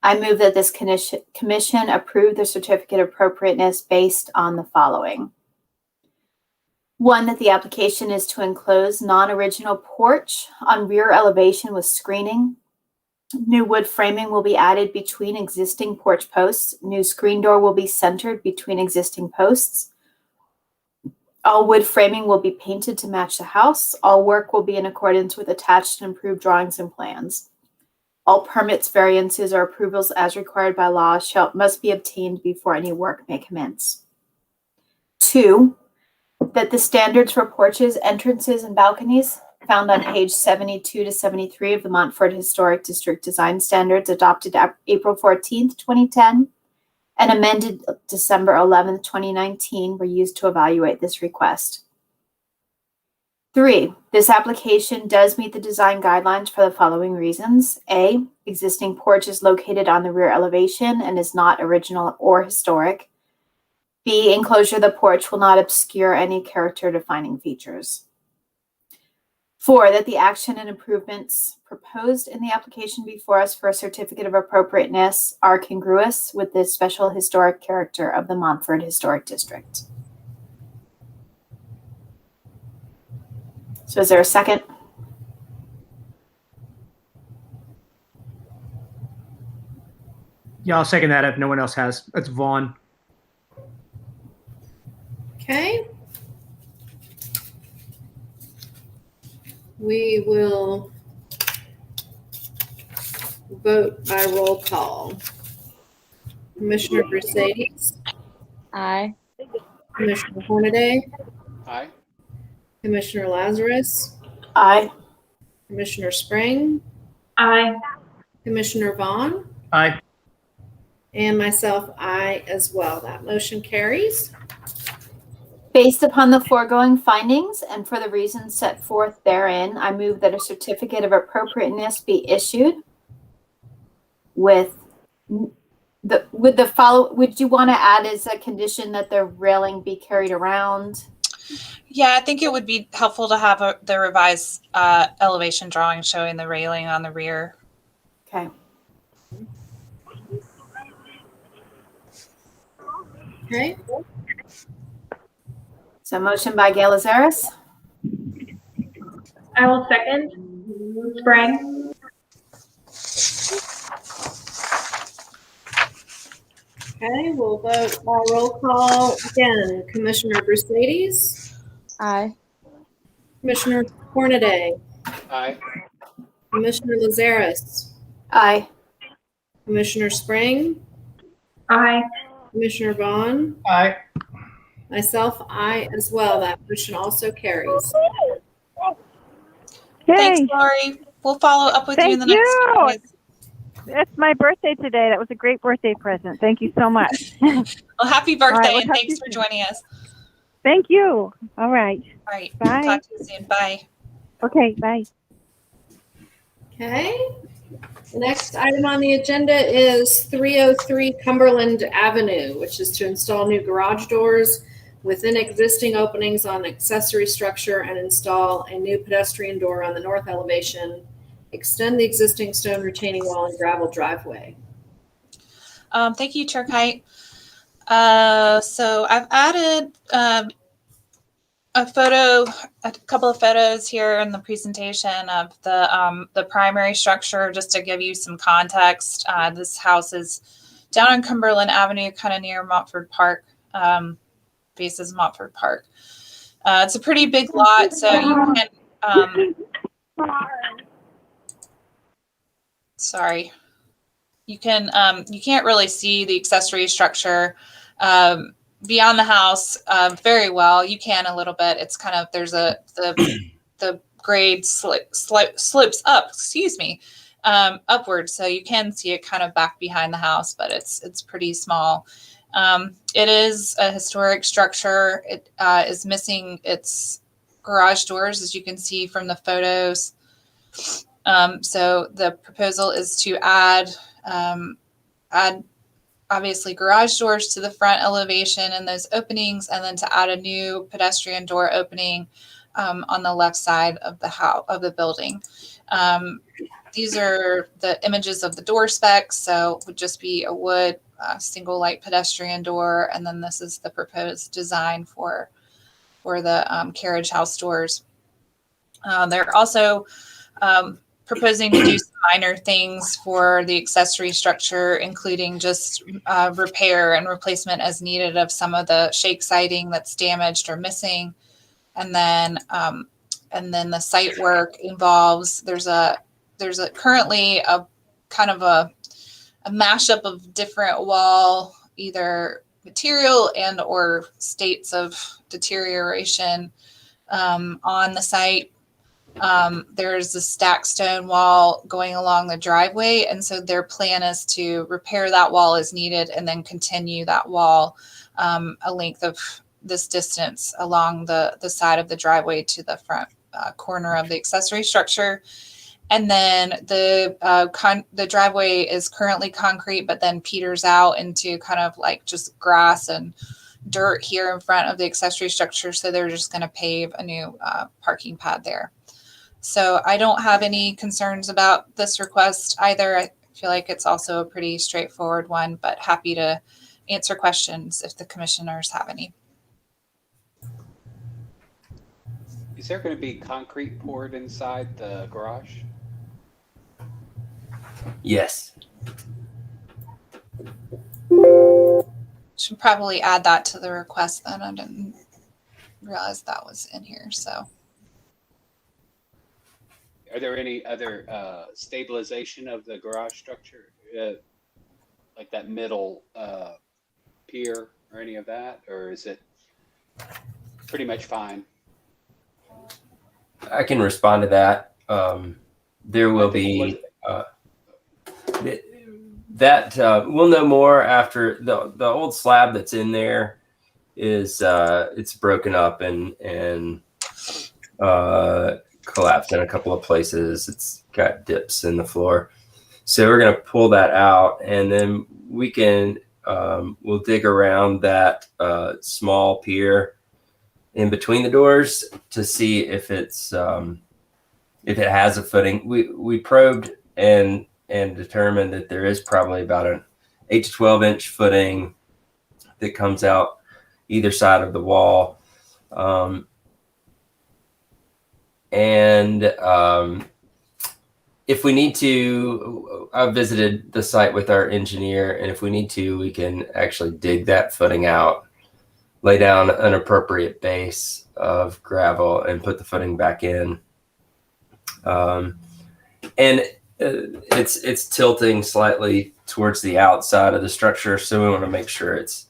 [SPEAKER 6] I move that this commission approve the certificate of appropriateness based on the following. 1, that the application is to enclose non-original porch on rear elevation with screening. New wood framing will be added between existing porch posts. New screen door will be centered between existing posts. All wood framing will be painted to match the house. All work will be in accordance with attached and approved drawings and plans. All permits, variances, or approvals as required by law must be obtained before any work may commence. 2, that the standards for porches, entrances, and balconies found on page 72 to 73 of the Montford Historic District Design Standards adopted April 14th, 2010, and amended December 11th, 2019 were used to evaluate this request. 3, this application does meet the design guidelines for the following reasons. A, existing porch is located on the rear elevation and is not original or historic. B, enclosure of the porch will not obscure any character defining features. 4, that the action and improvements proposed in the application before us for a certificate of appropriateness are congruous with the special historic character of the Montford Historic District. So is there a second?
[SPEAKER 5] Yeah, I'll second that if no one else has. That's Vaughn.
[SPEAKER 2] Okay. We will vote by roll call. Commissioner Mercedes?
[SPEAKER 10] Aye.
[SPEAKER 2] Commissioner Hornaday?
[SPEAKER 15] Aye.
[SPEAKER 2] Commissioner Lazarus?
[SPEAKER 6] Aye.
[SPEAKER 2] Commissioner Spring?
[SPEAKER 4] Aye.
[SPEAKER 2] Commissioner Vaughn?
[SPEAKER 5] Aye.
[SPEAKER 2] And myself, aye as well. That motion carries.
[SPEAKER 6] Based upon the foregoing findings and for the reasons set forth therein, I move that a certificate of appropriateness be issued with the follow. Would you want to add as a condition that the railing be carried around?
[SPEAKER 1] Yeah, I think it would be helpful to have the revised elevation drawing showing the railing on the rear.
[SPEAKER 6] Okay.
[SPEAKER 2] Okay.
[SPEAKER 6] So motion by Gail Azaris.
[SPEAKER 4] I will second. Spring.
[SPEAKER 2] Okay, we'll vote by roll call again. Commissioner Mercedes?
[SPEAKER 10] Aye.
[SPEAKER 2] Commissioner Hornaday?
[SPEAKER 15] Aye.
[SPEAKER 2] Commissioner Lazarus?
[SPEAKER 6] Aye.
[SPEAKER 2] Commissioner Spring?
[SPEAKER 4] Aye.
[SPEAKER 2] Commissioner Vaughn?
[SPEAKER 5] Aye.
[SPEAKER 2] Myself, aye as well. That motion also carries.
[SPEAKER 1] Thanks,
[SPEAKER 12] Yay.
[SPEAKER 1] Lori. We'll follow up with you in the
[SPEAKER 12] Thank
[SPEAKER 1] next
[SPEAKER 12] you.
[SPEAKER 1] few days.
[SPEAKER 12] It's my birthday today. That was a great birthday present. Thank you so much.
[SPEAKER 1] Well, happy birthday,
[SPEAKER 12] All right, we'll
[SPEAKER 1] and
[SPEAKER 12] talk to
[SPEAKER 1] thanks
[SPEAKER 12] you
[SPEAKER 1] for
[SPEAKER 12] soon.
[SPEAKER 1] joining us.
[SPEAKER 12] Thank you. All right.
[SPEAKER 1] All right.
[SPEAKER 12] Bye.
[SPEAKER 1] Talk to you soon. Bye.
[SPEAKER 12] Okay, bye.
[SPEAKER 2] Okay. The next item on the agenda is 303 Cumberland Avenue, which is to install new garage doors within existing openings on accessory structure and install a new pedestrian door on the north elevation, extend the existing stone retaining wall and gravel driveway.
[SPEAKER 1] Thank you, Chair Kite. So I've added a couple of photos here in the presentation of the primary structure, just to give you some context. This house is down on Cumberland Avenue, kind of near Montford Park, faces Montford Park. It's a pretty big lot, so you can, sorry, you can't really see the accessory structure beyond the house very well. You can a little bit. It's kind of, there's the grade slopes up, upward, so you can see it kind of back behind the house, but it's pretty small. It is a historic structure. It is missing its garage doors, as you can see from the photos. So the proposal is to add obviously garage doors to the front elevation and those openings, and then to add a new pedestrian door opening on the left side of the house, of the building. These are the images of the door specs. So it would just be a wood single light pedestrian door, and then this is the proposed design for the carriage house doors. They're also proposing to do some minor things for the accessory structure, including just repair and replacement as needed of some of the shake siding that's damaged or missing. And then the site work involves, there's currently a kind of a mashup of different wall, either material and or states of deterioration on the site. There's a stacked stone wall going along the driveway, and so their plan is to repair that wall as needed and then continue that wall a length of this distance along the side of the driveway to the front corner of the accessory structure. And then the driveway is currently concrete, but then peters out into kind of like just grass and dirt here in front of the accessory structure. So they're just going to pave a new parking pad there. So I don't have any concerns about this request either. I feel like it's also a pretty straightforward one, but happy to answer questions if the commissioners have any.
[SPEAKER 15] Is there going to be concrete poured inside the garage?
[SPEAKER 8] Yes.
[SPEAKER 1] Should probably add that to the request then. I didn't realize that was in here, so.
[SPEAKER 15] Are there any other stabilization of the garage structure, like that middle pier or any of that, or is it pretty much fine?
[SPEAKER 8] I can respond to that. There will be we'll know more after the old slab that's in there is it's broken up and collapsed in a couple of places. It's got dips in the floor, so we're going to pull that out, and then we can we'll dig around that small pier in between the doors to see if it's if it has a footing. We probed and determined that there is probably about an 8 to 12 inch footing that comes out either side of the wall. If we need to, I visited the site with our engineer, and if we need to, we can actually dig that footing out, lay down an appropriate base of gravel, and put the footing back in. It's tilting slightly towards the outside of the structure, so we want to make sure it's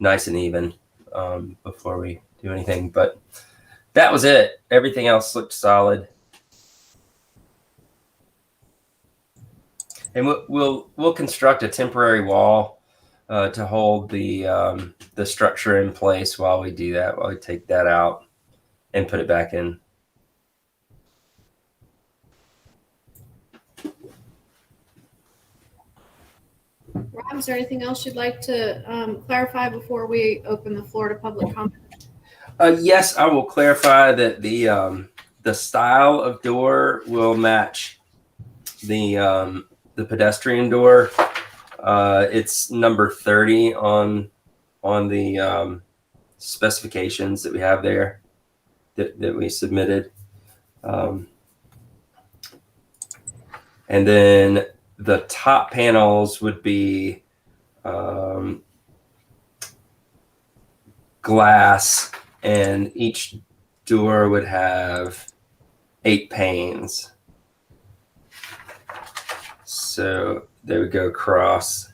[SPEAKER 8] nice and even before we do anything. But that was it. Everything else looked solid. And we'll construct a temporary wall to hold the structure in place while we do that, while we take that out and put it back in.
[SPEAKER 2] Rob, is there anything else you'd like to clarify before we open the floor to public comment?
[SPEAKER 8] Yes, I will clarify that the style of door will match the pedestrian door. It's number 30 on the specifications that we have there. that we submitted. And then the top panels would be glass, and each door would have 8 panes. So they would go across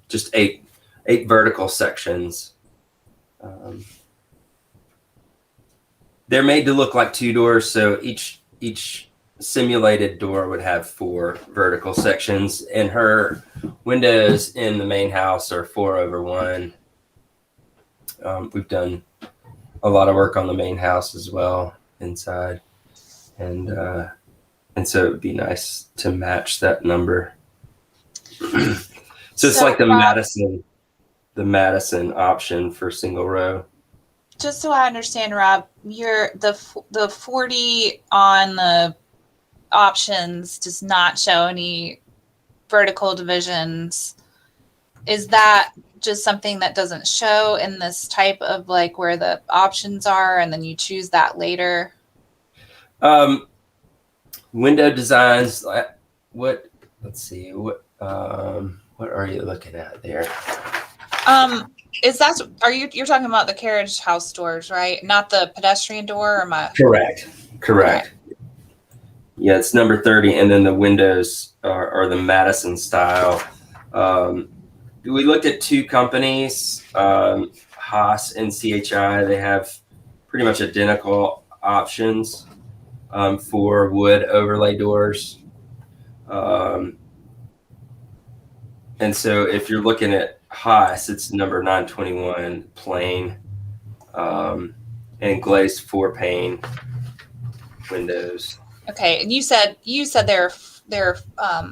[SPEAKER 8] just eight vertical sections. They're made to look like 2 doors, so each simulated door would have 4 vertical sections, and her windows in the main house are 4/1. We've done a lot of work on the main house as well inside, and so it would be nice to match that number. So it's like the Madison option for single row.
[SPEAKER 1] Just so I understand, Rob, the 40 on the options does not show any vertical divisions. Is that just something that doesn't show in this type of like where the options are and then you choose that later?
[SPEAKER 8] Window designs, let's see, what are you looking at there?
[SPEAKER 1] You're talking about the carriage house doors, right? Not the pedestrian door, or my
[SPEAKER 8] Correct.
[SPEAKER 1] Okay.
[SPEAKER 8] Yeah, it's number 30, and then the windows are the Madison style. We looked at 2 companies, Haas and CHI. They have pretty much identical options for wood overlay doors. And so if you're looking at Haas, it's number 921 plain and glazed 4 pane windows.
[SPEAKER 1] Okay, and you said there are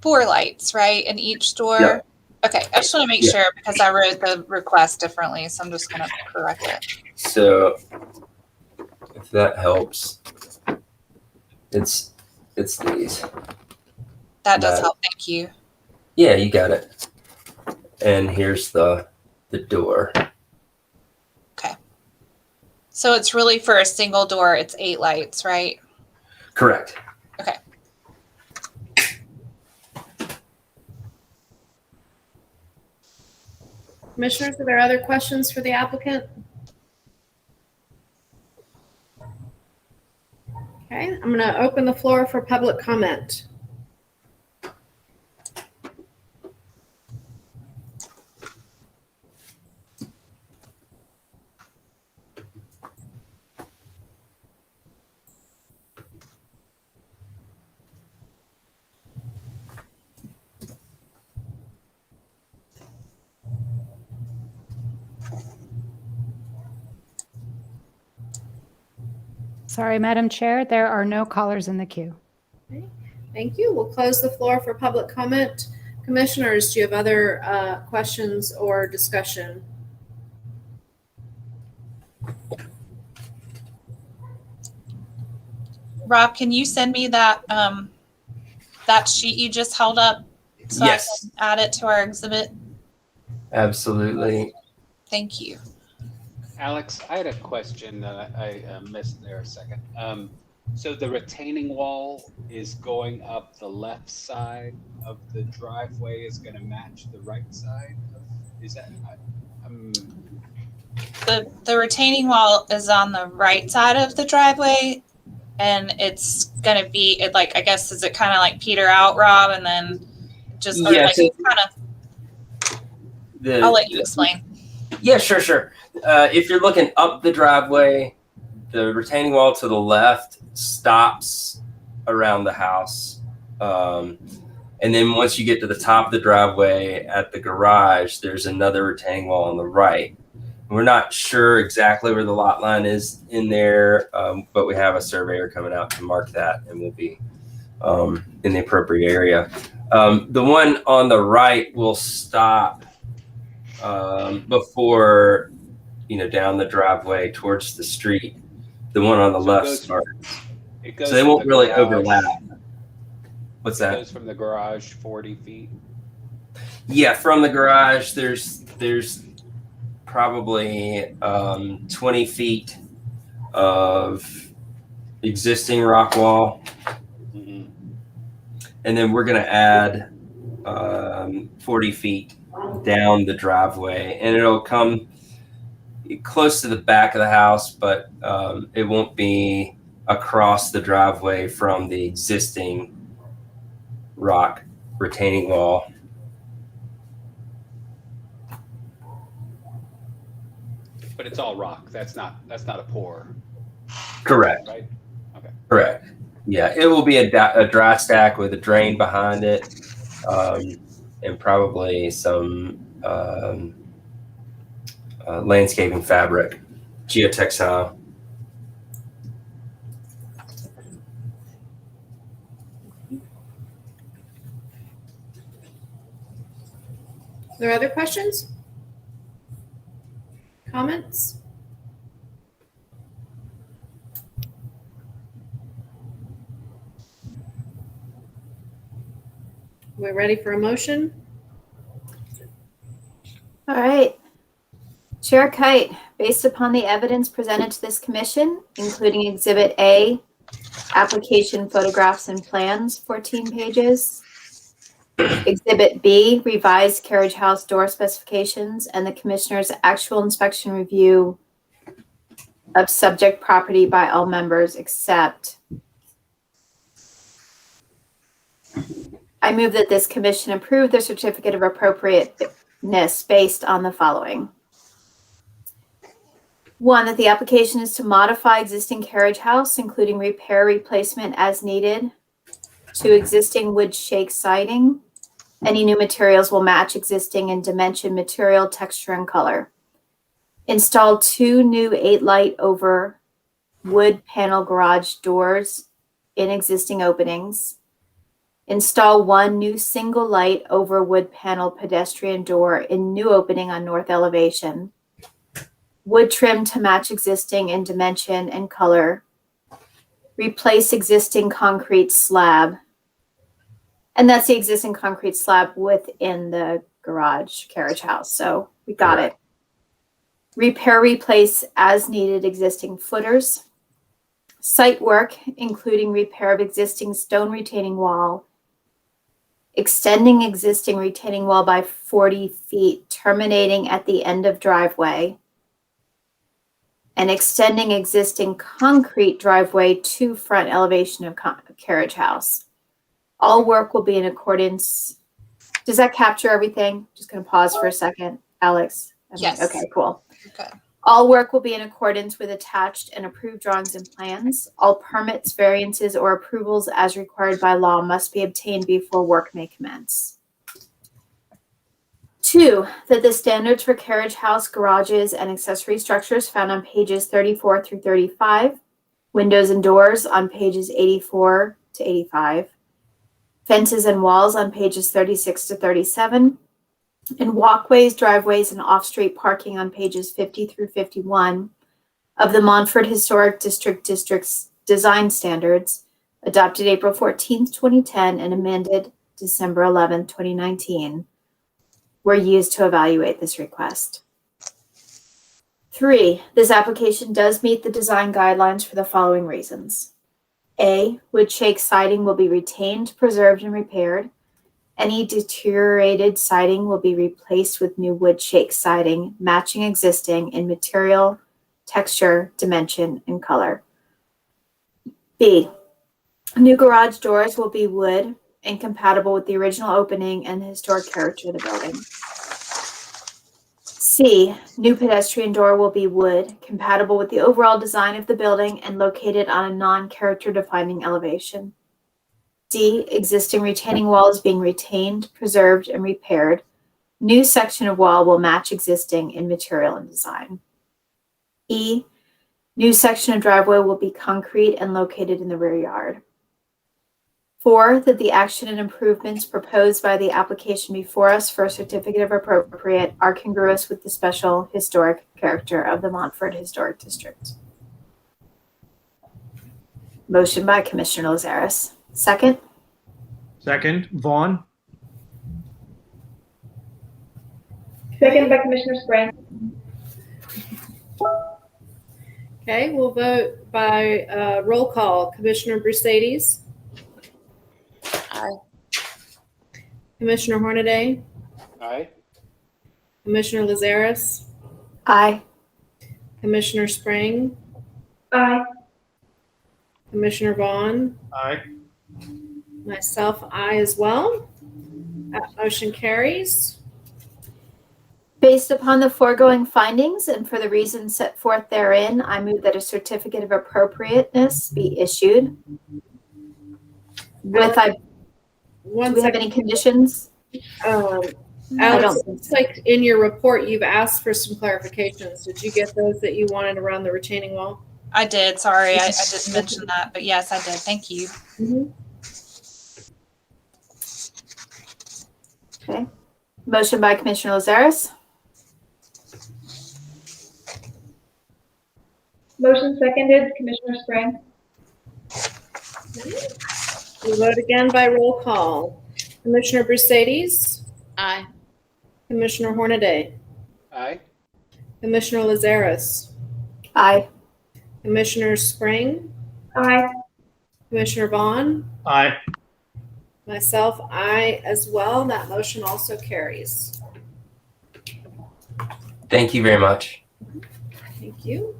[SPEAKER 1] 4 lights, right, in each door?
[SPEAKER 8] Yep.
[SPEAKER 1] Okay, I just want to make sure because I wrote the request differently, so I'm just going to correct it.
[SPEAKER 8] So if that helps, it's these.
[SPEAKER 1] That does help. Thank you.
[SPEAKER 8] Yeah, you got it. And here's the door.
[SPEAKER 1] Okay. So it's really for a single door, it's 8 lights, right?
[SPEAKER 8] Correct.
[SPEAKER 1] Okay.
[SPEAKER 2] Commissioners, are there other questions for the applicant? Okay, I'm going to open the floor for public comment.
[SPEAKER 3] Sorry, Madam Chair, there are no callers in the queue.
[SPEAKER 2] Okay, thank you. We'll close the floor for public comment. Commissioners, do you have other questions or discussion?
[SPEAKER 1] Rob, can you send me that that sheet you just held up so I can add it to our exhibit?
[SPEAKER 8] Absolutely.
[SPEAKER 1] Thank you.
[SPEAKER 15] Alex, I had a question that I missed there a second. So the retaining wall is going up the left side of the driveway is going to match the right side? Is that...
[SPEAKER 1] The retaining wall is on the right side of the driveway, and it's going to be, I guess, is it kind of like peter out, Rob, and then just I'll let you explain.
[SPEAKER 8] Yeah, sure. If you're looking up the driveway, the retaining wall to the left stops around the house. And then once you get to the top of the driveway at the garage, there's another retaining wall on the right. We're not sure exactly where the lot line is in there, but we have a surveyor coming out to mark that, and we'll be in the appropriate area. The one on the right will stop before, down the driveway towards the street. The one on the left starts. So they won't really overlap. What's that?
[SPEAKER 15] It goes from the garage 40 feet.
[SPEAKER 8] Yeah, from the garage, there's probably 20 feet of existing rock wall.
[SPEAKER 15] Mhm.
[SPEAKER 8] And then we're going to add 40 feet down the driveway, and it'll come close to the back of the house, but it won't be across the driveway from the existing rock retaining wall.
[SPEAKER 15] But it's all rock. That's not a pour.
[SPEAKER 8] Correct.
[SPEAKER 15] Right? Okay.
[SPEAKER 8] Correct. Yeah, it will be a dry stack with a drain behind it, and probably some landscaping fabric, geotextile.
[SPEAKER 2] Are there other questions? Comments? We're ready for a motion?
[SPEAKER 6] All right. Chair Kite, based upon the evidence presented to this commission, including Exhibit A, application photographs and plans, 14 pages. Exhibit B, revised carriage house door specifications and the commissioner's actual inspection review of subject property by all members except. I move that this commission approve the certificate of appropriateness based on the following. 1, that the application is to modify existing carriage house, including repair, replacement as needed to existing wood shake siding. Any new materials will match existing in dimension, material, texture, and color. Install 2 new 8-light over wood panel garage doors in existing openings. Install 1 new single light over wood panel pedestrian door in new opening on north elevation. Wood trim to match existing in dimension and color. Replace existing concrete slab. And that's the existing concrete slab within the garage carriage house. So we got it. Repair, replace as needed existing footers. Site work, including repair of existing stone retaining wall. Extending existing retaining wall by 40 feet, terminating at the end of driveway. And extending existing concrete driveway to front elevation of carriage house. All work will be in accordance. Does that capture everything? Just going to pause for a second, Alex.
[SPEAKER 1] Yes.
[SPEAKER 6] Okay, cool.
[SPEAKER 1] Okay.
[SPEAKER 6] All work will be in accordance with attached and approved drawings and plans. All permits, variances, or approvals as required by law must be obtained before work may commence. 2, that the standards for carriage house, garages, and accessory structures found on pages 34 through 35, windows and doors on pages 84 to 85, fences and walls on pages 36 to 37, and walkways, driveways, and off-street parking on pages 50 through 51 of the Montford Historic District's design standards, adopted April 14th, 2010, and amended December 11th, 2019, were used to evaluate this request. 3, this application does meet the design guidelines for the following reasons. A, wood shake siding will be retained, preserved, and repaired. Any deteriorated siding will be replaced with new wood shake siding, matching existing in material, texture, dimension, and color. B, new garage doors will be wood and compatible with the original opening and the historic character of the building. C, new pedestrian door will be wood, compatible with the overall design of the building and located on a non-character defining elevation. D, existing retaining wall is being retained, preserved, and repaired. New section of wall will match existing in material and design. E, new section of driveway will be concrete and located in the rear yard. 4, that the action and improvements proposed by the application before us for a certificate of appropriate are congruous with the special historic character of the Montford Historic District. Motion by Commissioner Lazaris. Second.
[SPEAKER 5] Second, Vaughn.
[SPEAKER 4] Second by Commissioner Sprague.
[SPEAKER 2] Okay, we'll vote by roll call. Commissioner Brusades?
[SPEAKER 10] Aye.
[SPEAKER 2] Commissioner Hornaday?
[SPEAKER 15] Aye.
[SPEAKER 2] Commissioner Lazarus?
[SPEAKER 6] Aye.
[SPEAKER 2] Commissioner Spring?
[SPEAKER 4] Aye.
[SPEAKER 2] Commissioner Vaughn?
[SPEAKER 5] Aye.
[SPEAKER 2] Myself, aye as well. That motion carries.
[SPEAKER 6] Based upon the foregoing findings and for the reasons set forth therein, I move that a certificate of appropriateness be issued. With, do we have any conditions?
[SPEAKER 2] Alex,
[SPEAKER 6] don't
[SPEAKER 2] it's like in your report, you've asked for some clarifications. Did you get those that you wanted around the retaining wall?
[SPEAKER 1] I did. Sorry, I didn't mention that, but yes, I did. Thank you.
[SPEAKER 6] Okay. Motion by Commissioner Lazarus.
[SPEAKER 4] Motion seconded, Commissioner Spring.
[SPEAKER 2] We vote again by roll call. Commissioner Brusades?
[SPEAKER 10] Aye.
[SPEAKER 2] Commissioner Hornaday?
[SPEAKER 15] Aye.
[SPEAKER 2] Commissioner Lazarus?
[SPEAKER 6] Aye.
[SPEAKER 2] Commissioner Spring?
[SPEAKER 4] Aye.
[SPEAKER 2] Commissioner Vaughn?
[SPEAKER 5] Aye.
[SPEAKER 2] Myself, aye as well. That motion also carries.
[SPEAKER 8] Thank you very much.
[SPEAKER 2] Thank you.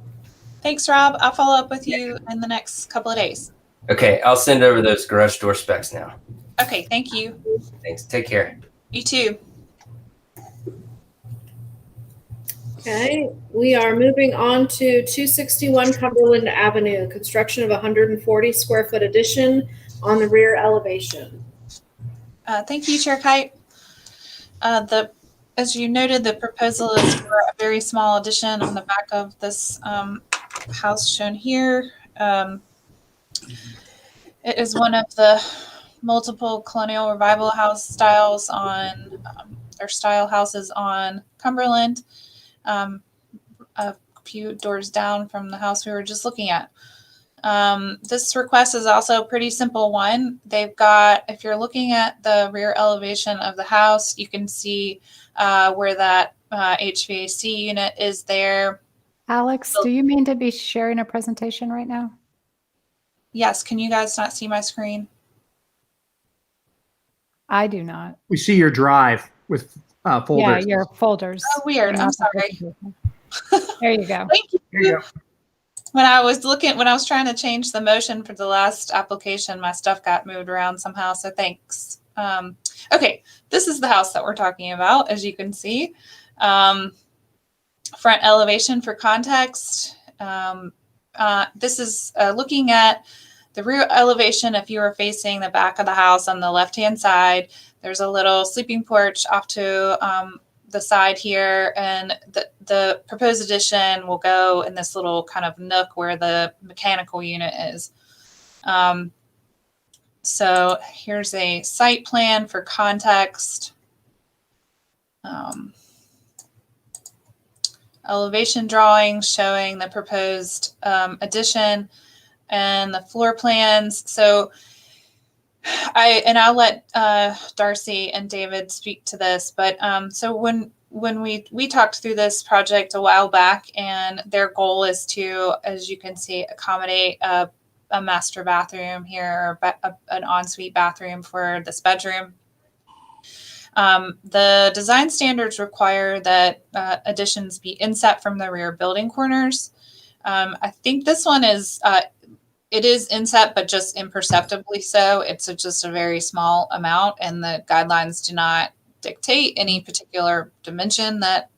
[SPEAKER 1] Thanks, Rob. I'll follow up with you in the next couple of days.
[SPEAKER 8] Okay, I'll send over those garage door specs now.
[SPEAKER 1] Okay, thank you.
[SPEAKER 8] Thanks. Take care.
[SPEAKER 1] You too.
[SPEAKER 2] Okay, we are moving on to 261 Cumberland Avenue, construction of a 140 square foot addition on the rear elevation.
[SPEAKER 1] Thank you, Chair Kite. As you noted, the proposal is for a very small addition on the back of this house shown here. It is one of the multiple colonial revival house styles on, or style houses on Cumberland, a few doors down from the house we were just looking at. This request is also a pretty simple one. They've got, if you're looking at the rear elevation of the house, you can see where that HVAC unit is there.
[SPEAKER 3] Alex, do you mean to be sharing a presentation right now?
[SPEAKER 1] Yes, can you guys not see my screen?
[SPEAKER 3] I do not.
[SPEAKER 5] We see your drive with folders.
[SPEAKER 3] Yeah, your folders.
[SPEAKER 1] Oh, weird. I'm sorry.
[SPEAKER 3] There you go.
[SPEAKER 1] Thank you.
[SPEAKER 5] There you go.
[SPEAKER 1] When I was trying to change the motion for the last application, my stuff got moved around somehow. So thanks. Okay, this is the house that we're talking about, as you can see. Front elevation for context. This is looking at the rear elevation. If you were facing the back of the house on the left-hand side, there's a little sleeping porch off to the side here, and the proposed addition will go in this little kind of nook where the mechanical unit is. So here's a site plan for context. Elevation drawing showing the proposed addition and the floor plans. So I'll let Darcy and David speak to this, but so when we talked through this project a while back, and their goal is to, as you can see, accommodate a master bathroom here, or an ensuite bathroom for this bedroom. The design standards require that additions be inset from the rear building corners. I think this one is, it is inset, but just imperceptibly so. It's just a very small amount, and the guidelines do not dictate any particular dimension that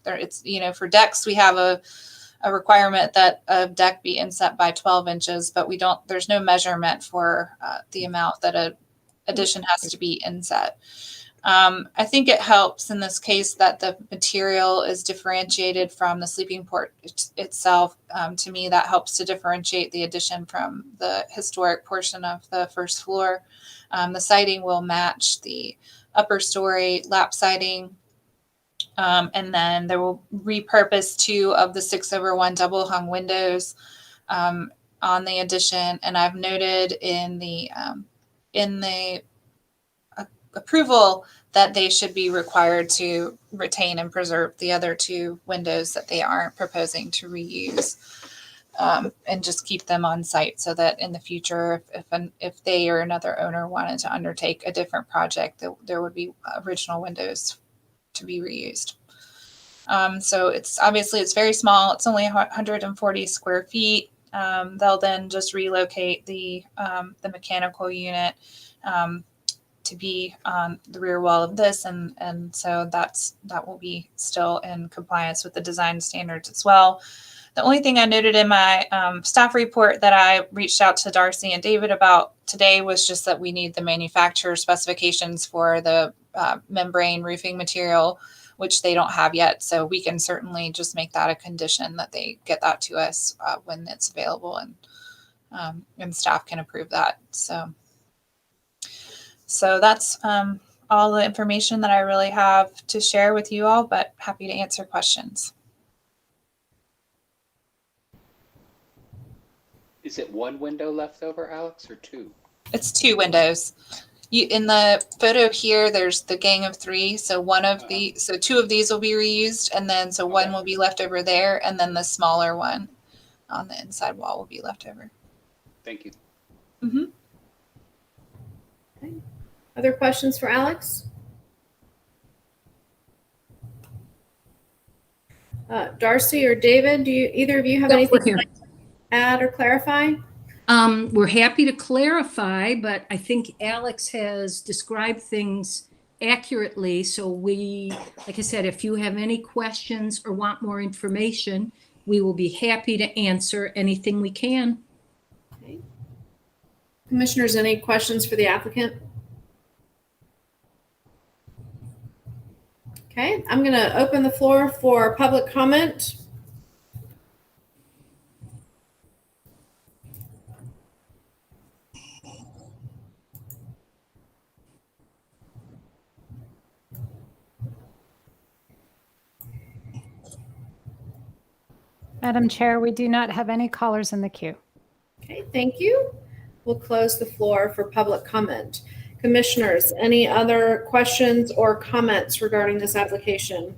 [SPEAKER 1] it's, for decks, we have a requirement that a deck be inset by 12 inches, but there's no measurement for the amount that a addition has to be inset. I think it helps in this case that the material is differentiated from the sleeping porch itself. To me, that helps to differentiate the addition from the historic portion of the first floor. The siding will match the upper story lap siding. And then there will repurpose 2 of the 6/1 double hung windows on the addition. And I've noted in the approval that they should be required to retain and preserve the other 2 windows that they aren't proposing to reuse, and just keep them on site so that in the future, if they or another owner wanted to undertake a different project, there would be original windows to be reused. So it's very small. It's only 140 square feet. They'll then just relocate the mechanical unit to be on the rear wall of this, and so that will be still in compliance with the design standards as well. The only thing I noted in my staff report that I reached out to Darcy and David about today was just that we need the manufacturer specifications for the membrane roofing material, which they don't have yet. So we can certainly just make that a condition that they get that to us when it's available, and staff can approve that. So that's all the information that I really have to share with you all, but happy to answer questions.
[SPEAKER 15] Is it 1 window left over, Alex, or 2?
[SPEAKER 1] It's 2 windows. In the photo here, there's the gang of 3. So 2 of these will be reused, and then 1 will be left over there, and then the smaller one on the inside wall will be left over.
[SPEAKER 15] Thank you.
[SPEAKER 1] Mm-hmm.
[SPEAKER 2] Okay. Other questions for Alex? Darcy or David, do either of you have anything to add or clarify?
[SPEAKER 9] We're happy to clarify, but I think Alex has described things accurately. So like I said, if you have any questions or want more information, we will be happy to answer anything we can.
[SPEAKER 2] Okay. Commissioners, any questions for the applicant? Okay, I'm going to open the floor for public comment.
[SPEAKER 3] Madam Chair, we do not have any callers in the queue.
[SPEAKER 2] Okay, thank you. We'll close the floor for public comment. Commissioners, any other questions or comments regarding this application?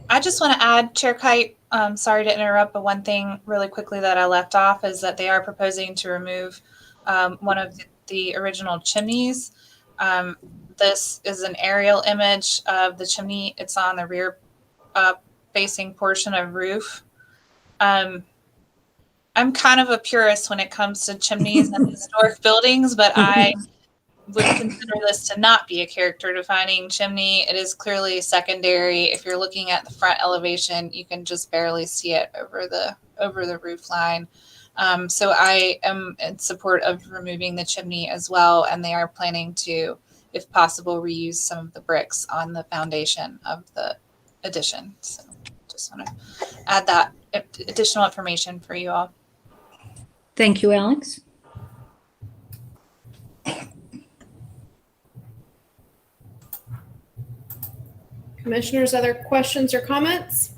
[SPEAKER 1] I just want to add, Chair Kite, sorry to interrupt, but one thing really quickly that I left off is that they are proposing to remove one of the original chimneys. This is an aerial image of the chimney. It's on the rear facing portion of roof. I'm kind of a purist when it comes to chimneys and historic buildings, but I would consider this to not be a character defining chimney. It is clearly secondary. If you're looking at the front elevation, you can just barely see it over the roof line. So I am in support of removing the chimney as well, and they are planning to, if possible, reuse some of the bricks on the foundation of the addition. So just want to add that additional information for you all.
[SPEAKER 9] Thank you, Alex.
[SPEAKER 2] Commissioners, other questions or comments?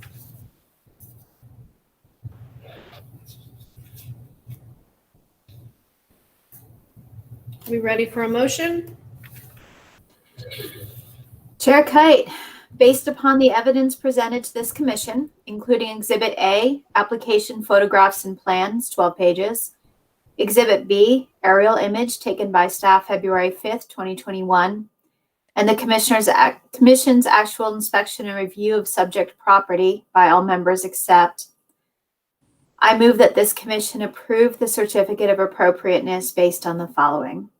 [SPEAKER 2] Are we ready for a motion?
[SPEAKER 6] Chair Kite, based upon the evidence presented to this commission, including Exhibit A, application photographs and plans, 12 pages, Exhibit B, aerial image taken by staff February 5th, 2021, and the commission's actual inspection and review of subject property by all members except, I move that this commission approve the certificate of appropriateness based on the following.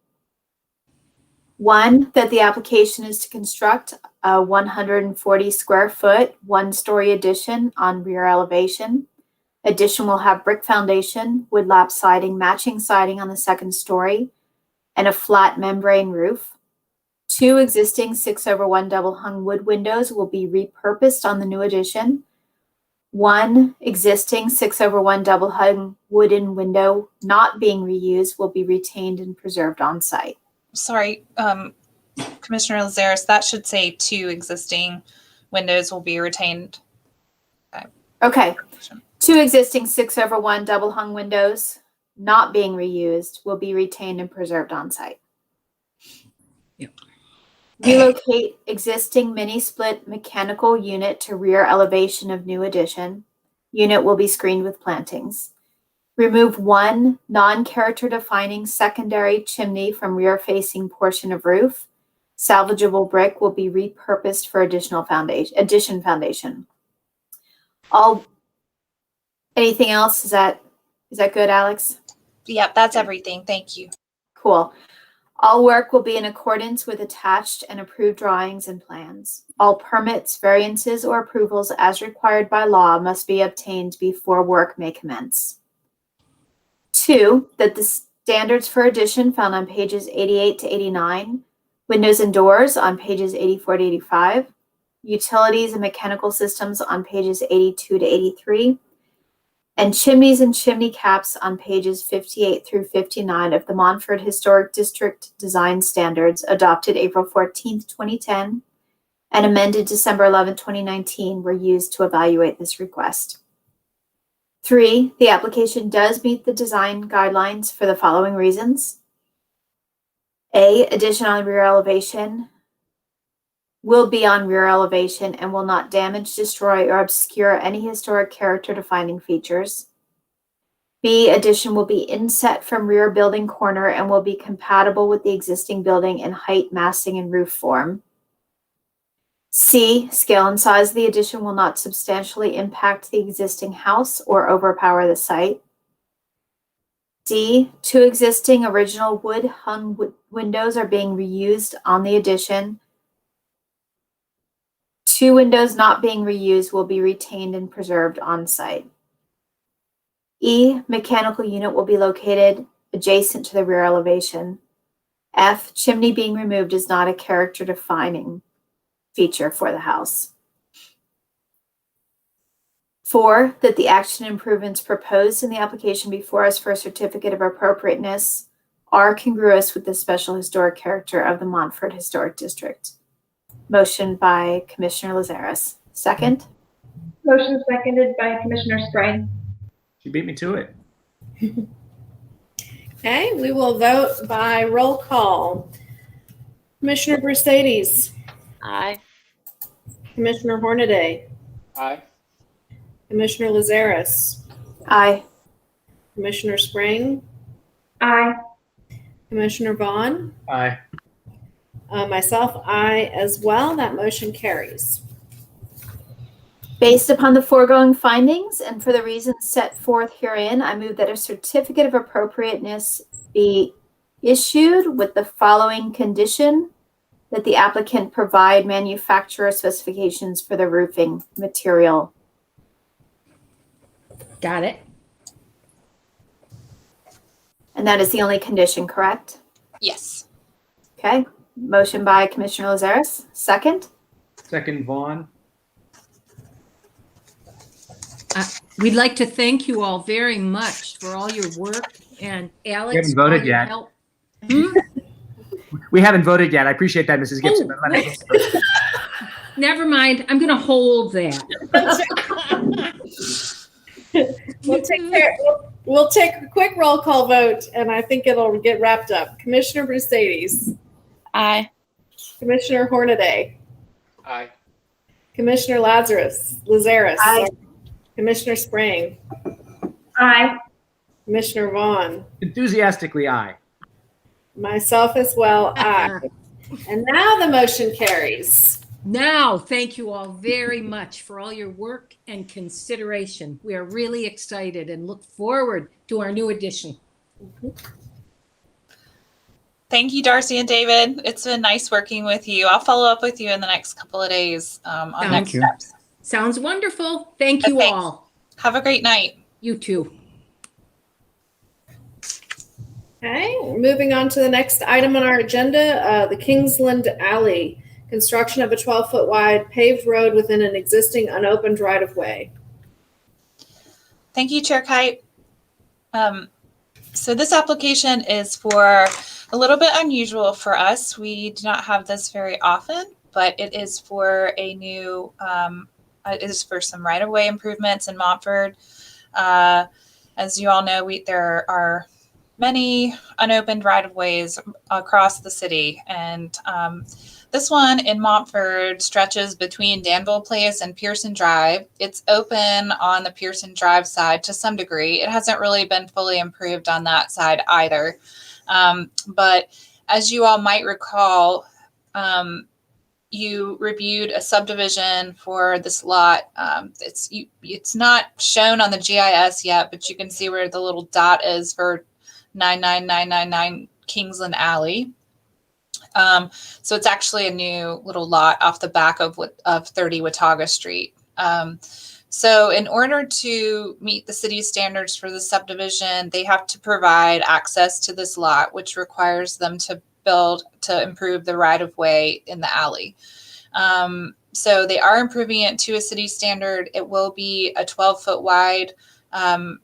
[SPEAKER 6] 1, that the application is to construct a 140 square foot, 1-story addition on rear elevation. Addition will have brick foundation, wood lap siding, matching siding on the 2nd story, and a flat membrane roof. 2 existing 6/1 double hung wood windows will be repurposed on the new addition. 1 existing 6/1 double hung wooden window not being reused will be retained and preserved on site.
[SPEAKER 1] Sorry, Commissioner Lazaris, that should say 2 existing windows will be retained.
[SPEAKER 6] Okay. 2 existing 6/1 double hung windows not being reused will be retained and preserved on site.
[SPEAKER 9] Yep.
[SPEAKER 6] Relocate existing mini-split mechanical unit to rear elevation of new addition. Unit will be screened with plantings. Remove one non-character defining secondary chimney from rear-facing portion of roof. Salvageable brick will be repurposed for addition foundation. Anything else? Is that good, Alex?
[SPEAKER 1] Yep, that's everything. Thank you.
[SPEAKER 6] Cool. All work will be in accordance with attached and approved drawings and plans. All permits, variances, or approvals as required by law must be obtained before work may commence. 2, that the standards for addition found on pages 88 to 89, windows and doors on pages 84 to 85, utilities and mechanical systems on pages 82 to 83, and chimneys and chimney caps on pages 58 through 59 of the Montford Historic District Design Standards adopted April 14th, 2010, and amended December 11, 2019 were used to evaluate this request. 3, the application does meet the design guidelines for the following reasons. A, addition on rear elevation will be on rear elevation and will not damage, destroy, or obscure any historic character defining features. B, addition will be inset from rear building corner and will be compatible with the existing building in height, massing, and roof form. C, scale and size of the addition will not substantially impact the existing house or overpower the site. D, 2 existing original wood hung windows are being reused on the addition. 2 windows not being reused will be retained and preserved on site. E, mechanical unit will be located adjacent to the rear elevation. F, chimney being removed is not a character defining feature for the house. 4, that the action improvements proposed in the application before us for a certificate of appropriateness are congruous with the special historic character of the Montford Historic District. Motion by Commissioner Lazarus. Second?
[SPEAKER 4] Motion seconded by Commissioner Spring.
[SPEAKER 5] She beat me to it.
[SPEAKER 2] Okay, we will vote by roll call. Commissioner Mercedes,
[SPEAKER 10] Aye.
[SPEAKER 2] Commissioner Hornaday,
[SPEAKER 15] Aye.
[SPEAKER 2] Commissioner Lazarus,
[SPEAKER 6] Aye.
[SPEAKER 2] Commissioner Spring,
[SPEAKER 4] Aye.
[SPEAKER 2] Commissioner Vaughn,
[SPEAKER 5] Aye.
[SPEAKER 2] Myself, aye as well. That motion carries.
[SPEAKER 6] Based upon the foregoing findings and for the reasons set forth herein, I move that a certificate of appropriateness be issued with the following condition: that the applicant provide manufacturer specifications for the roofing material.
[SPEAKER 9] Got it.
[SPEAKER 6] And that is the only condition, correct?
[SPEAKER 1] Yes.
[SPEAKER 6] Okay. Motion by Commissioner Lazarus. Second?
[SPEAKER 5] Second, Vaughn.
[SPEAKER 9] We'd like to thank you all very much for all your work, and Alex.
[SPEAKER 5] We haven't voted
[SPEAKER 9] all your
[SPEAKER 5] yet.
[SPEAKER 9] help.
[SPEAKER 5] We haven't voted yet. I appreciate that, Mrs. Gibson.
[SPEAKER 9] Oh, never mind. I'm going to hold that.
[SPEAKER 2] We'll take a quick roll call vote, and I think it'll get wrapped up. Commissioner Mercedes.
[SPEAKER 10] Aye.
[SPEAKER 2] Commissioner Hornaday.
[SPEAKER 15] Aye.
[SPEAKER 2] Commissioner Lazarus.
[SPEAKER 6] Aye.
[SPEAKER 2] Commissioner Spring.
[SPEAKER 4] Aye.
[SPEAKER 2] Commissioner Vaughn.
[SPEAKER 5] Enthusiastically, aye.
[SPEAKER 2] Myself as well, aye. And now the motion carries.
[SPEAKER 9] Now, thank you all very much for all your work and consideration. We are really excited and look forward to our new addition.
[SPEAKER 1] Thank you, Darcy and David. It's been nice working with you. I'll follow up with you in the next couple of days on next steps.
[SPEAKER 9] Sounds wonderful. Thank you
[SPEAKER 1] Thanks.
[SPEAKER 9] all.
[SPEAKER 1] Have a great night.
[SPEAKER 9] You too.
[SPEAKER 2] Okay, moving on to the next item on our agenda, the Kingsland Alley. Construction of a 12-foot wide paved road within an existing unopened right-of-way.
[SPEAKER 1] Thank you, Chair Kite. So this application is for a little bit unusual for us. We do not have this very often, but it is for a new, it is for some right-of-way improvements in Montford. As you all know, there are many unopened right-of-ways across the city, and this one in Montford stretches between Danville Place and Pearson Drive. It's open on the Pearson Drive side to some degree. It hasn't really been fully improved on that side either. But as you all might recall, you reviewed a subdivision for this lot. It's not shown on the GIS yet, but you can see where the little dot is for 99999 Kingsland Alley. So it's actually a new little lot off the back of 30 Watauga Street. So in order to meet the city's standards for the subdivision, they have to provide access to this lot, which requires them to improve the right-of-way in the alley. So they are improving it to a city standard. It will be a 12-foot wide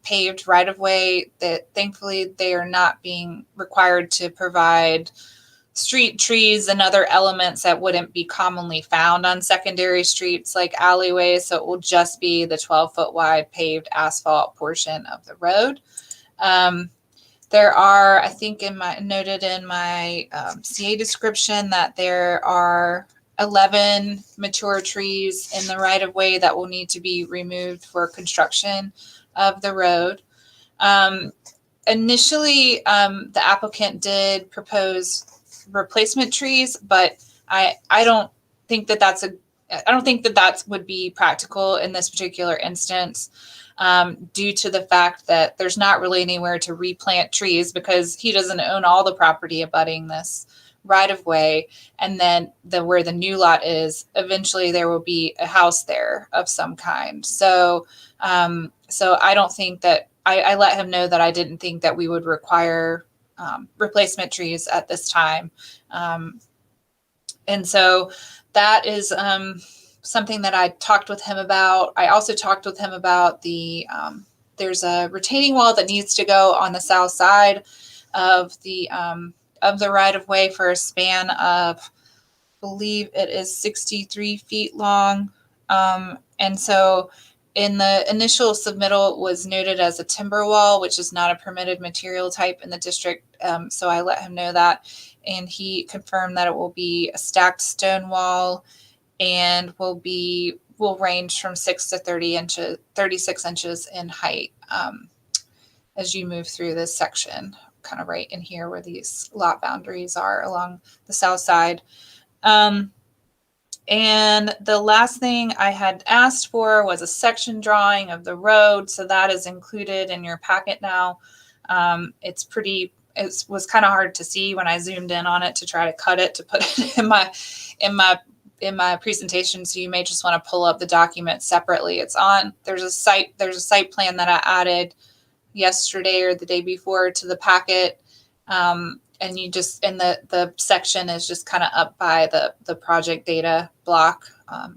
[SPEAKER 1] paved right-of-way that thankfully they are not being required to provide street trees and other elements that wouldn't be commonly found on secondary streets like alleyways. So it will just be the 12-foot wide paved asphalt portion of the road. There are, I think noted in my CA description that there are 11 mature trees in the right of way that will need to be removed for construction of the road. Initially, the applicant did propose replacement trees, but I don't think that would be practical in this particular instance, due to the fact that there's not really anywhere to replant trees because he doesn't own all the property abutting this right of way. And then where the new lot is, eventually there will be a house there of some kind. So I don't think that I let him know that I didn't think that we would require replacement trees at this time. And so that is something that I talked with him about. I also talked with him about there's a retaining wall that needs to go on the south side of the right of way for a span of, I believe it is 63 feet long. And so in the initial submittal was noted as a timber wall, which is not a permitted material type in the district. So I let him know that, and he confirmed that it will be a stacked stone wall and will range from 6 to 36 inches in height as you move through this section, kind of right in here where these lot boundaries are along the south side. And the last thing I had asked for was a section drawing of the road. So that is included in your packet now. It was kind of hard to see when I zoomed in on it to try to cut it to put it in my presentation. So you may just want to pull up the document separately. There's a site plan that I added yesterday or the day before to the packet. And the section is just kind of up by the project data block.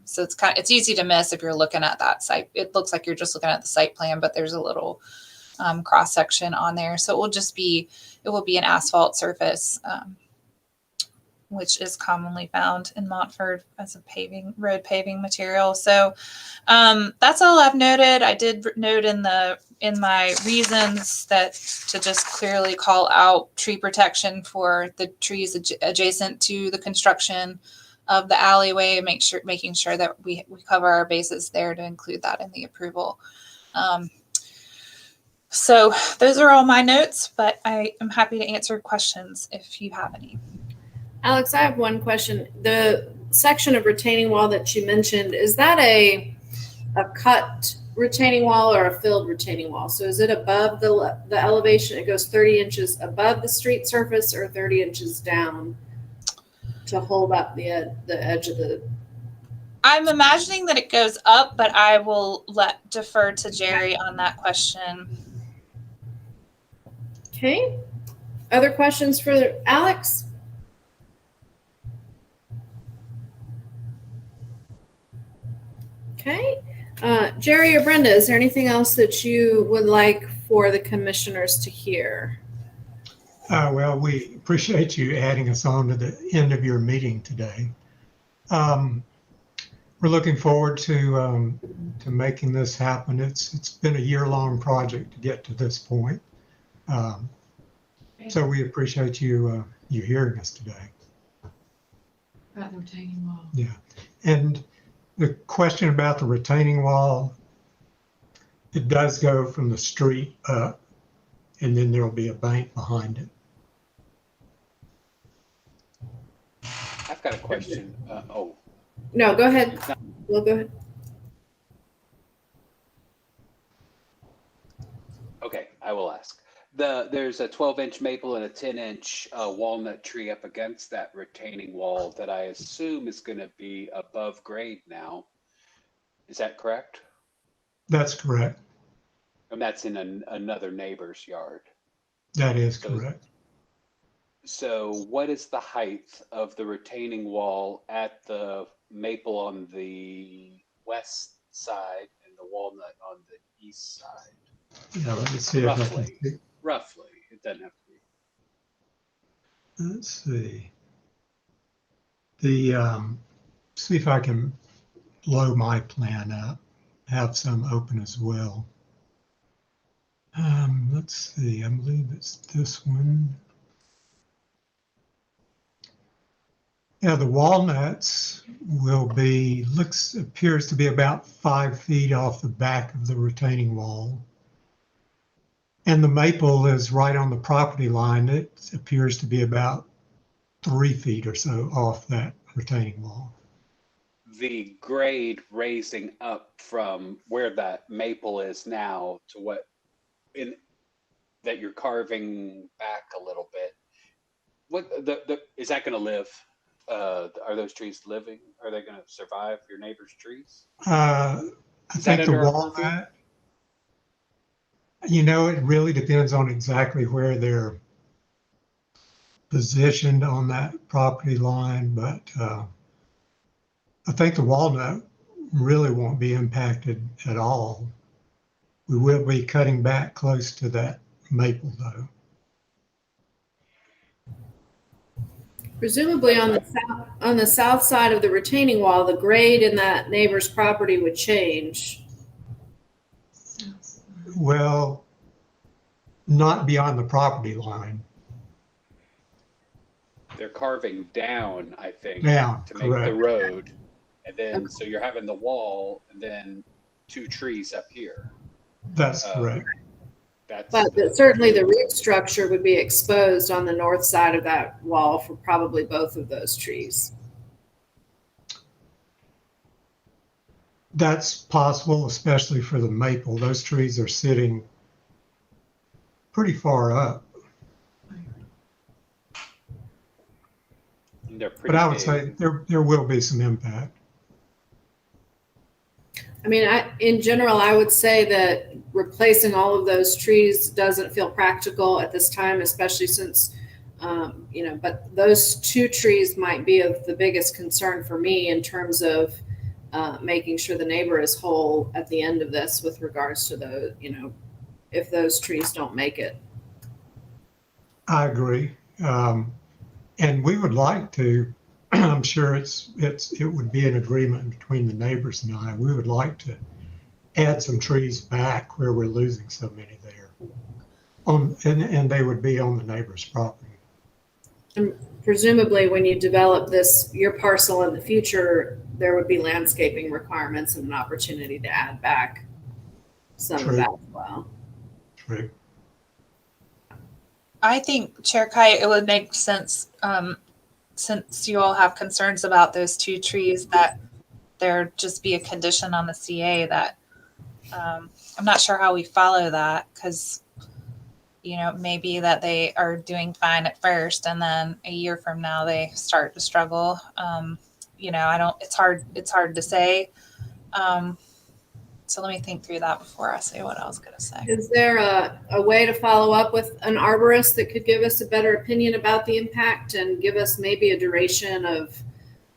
[SPEAKER 1] So it's easy to miss if you're looking at that site. It looks like you're just looking at the site plan, but there's a little cross section on there. So it will be an asphalt surface, which is commonly found in Montford as a road paving material. So that's all I've noted. I did note in my reasons that to just clearly call out tree protection for the trees adjacent to the construction of the alleyway, making sure that we cover our bases there to include that in the approval. So those are all my notes, but I am happy to answer questions if you have any.
[SPEAKER 2] Alex, I have one question. The section of retaining wall that you mentioned, is that a cut retaining wall or a filled retaining wall? So is it above the elevation? It goes 30 inches above the street surface or 30 inches down to hold up the edge of the...
[SPEAKER 1] I'm imagining that it goes up, but I will defer to Jerry on that question.
[SPEAKER 2] Okay. Other questions for Alex? Okay. Jerry or Brenda, is there anything else that you would like for the commissioners to hear?
[SPEAKER 13] Well, we appreciate you adding us on to the end of your meeting today. We're looking forward to making this happen. It's been a year-long project to get to this point. So we appreciate you hearing us today.
[SPEAKER 12] About the retaining wall.
[SPEAKER 13] Yeah. And the question about the retaining wall, it does go from the street up, and then there'll be a bank behind it.
[SPEAKER 15] I've got a question.
[SPEAKER 2] No, go ahead. Well, go ahead.
[SPEAKER 15] Okay, I will ask. There's a 12-inch maple and a 10-inch walnut tree up against that retaining wall that I assume is going to be above grade now. Is that correct?
[SPEAKER 13] That's correct.
[SPEAKER 15] And that's in another neighbor's yard.
[SPEAKER 13] That is correct.
[SPEAKER 15] So what is the height of the retaining wall at the maple on the west side and the walnut on the east side?
[SPEAKER 13] Yeah, let me see if I can see.
[SPEAKER 15] Roughly. It doesn't have to be.
[SPEAKER 13] Let's see. See if I can blow my plan up, have some open as well. Let's see, I believe it's this one. Yeah, the walnuts will be, appears to be about 5 feet off the back of the retaining wall. And the maple is right on the property line. It appears to be about 3 feet or so off that retaining wall.
[SPEAKER 15] The grade raising up from where that maple is now to what that you're carving back a little bit. What is that going to live? Are those trees living? Are they going to survive your neighbor's trees?
[SPEAKER 13] I think the walnut, it really depends on exactly where they're positioned on that property line, but I think the walnut really won't be impacted at all. We will be cutting back close to that maple though.
[SPEAKER 2] Presumably on the south side of the retaining wall, the grade in that neighbor's property would change.
[SPEAKER 13] Well, not beyond the property line.
[SPEAKER 15] They're carving down, I think,
[SPEAKER 13] Down,
[SPEAKER 15] to make
[SPEAKER 13] correct.
[SPEAKER 15] the road. And then, so you're having the wall and then 2 trees up here.
[SPEAKER 13] That's correct.
[SPEAKER 2] But certainly the root structure would be exposed on the north side of that wall for probably both of those trees.
[SPEAKER 13] That's possible, especially for the maple. Those trees are sitting pretty far up. But I would say there will be some impact.
[SPEAKER 2] I mean, in general, I would say that replacing all of those trees doesn't feel practical at this time, especially since, but those 2 trees might be of the biggest concern for me in terms of making sure the neighbor is whole at the end of this with regards to the, if those trees don't make it.
[SPEAKER 13] I agree. And we would like to, I'm sure it would be an agreement between the neighbors and I. We would like to add some trees back where we're losing so many there. And they would be on the neighbor's property.
[SPEAKER 2] And presumably when you develop your parcel in the future, there would be landscaping requirements and an opportunity to add back some of that as well.
[SPEAKER 13] True.
[SPEAKER 1] I think, Chair Kite, it would make sense, since you all have concerns about those 2 trees, that there just be a condition on the CA that I'm not sure how we follow that, because maybe that they are doing fine at first and then a year from now they start to struggle. It's hard to say. So let me think through that before I say what I was going to say.
[SPEAKER 2] Is there a way to follow up with an arborist that could give us a better opinion about the impact and give us maybe a duration of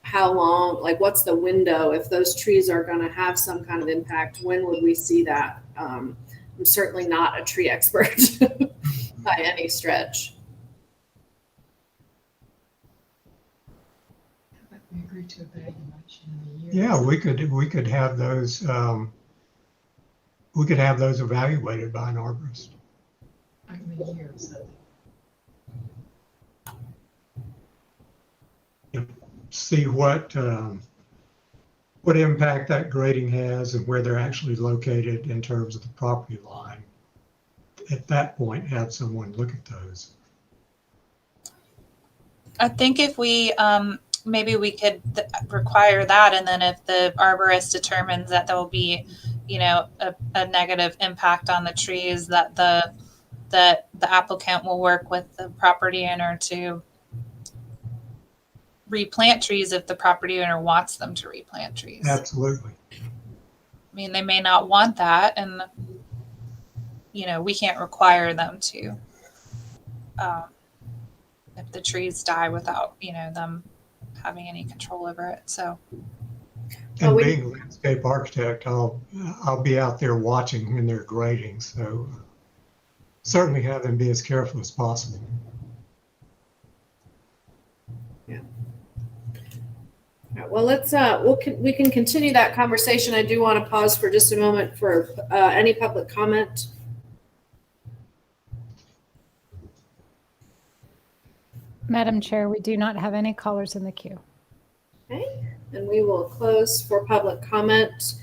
[SPEAKER 2] how long, like what's the window if those trees are going to have some kind of impact? When would we see that? I'm certainly not a tree expert by any stretch.
[SPEAKER 12] We agree to evaluation in a year.
[SPEAKER 13] Yeah, we could have those. We could have those evaluated by an arborist.
[SPEAKER 12] Like in a year or something.
[SPEAKER 13] see what impact that grading has and where they're actually located in terms of the property line. At that point, have someone look at those.
[SPEAKER 1] I think if we, maybe we could require that, and then if the arborist determines that there will be, you know, a negative impact on the trees, that the applicant will work with the property owner to replant trees if the property owner wants them to replant trees.
[SPEAKER 13] Absolutely.
[SPEAKER 1] I mean, they may not want that, and you know, we can't require them to. If the trees die without, you know, them having any control over it. So,
[SPEAKER 13] and being a landscape architect, I'll be out there watching when they're grading. So certainly have them be as careful as possible.
[SPEAKER 2] Yeah. All right, well, let's we can continue that conversation. I do want to pause for just a moment for any public comment.
[SPEAKER 3] Madam Chair, we do not have any callers in the queue.
[SPEAKER 2] Okay, and we will close for public comment.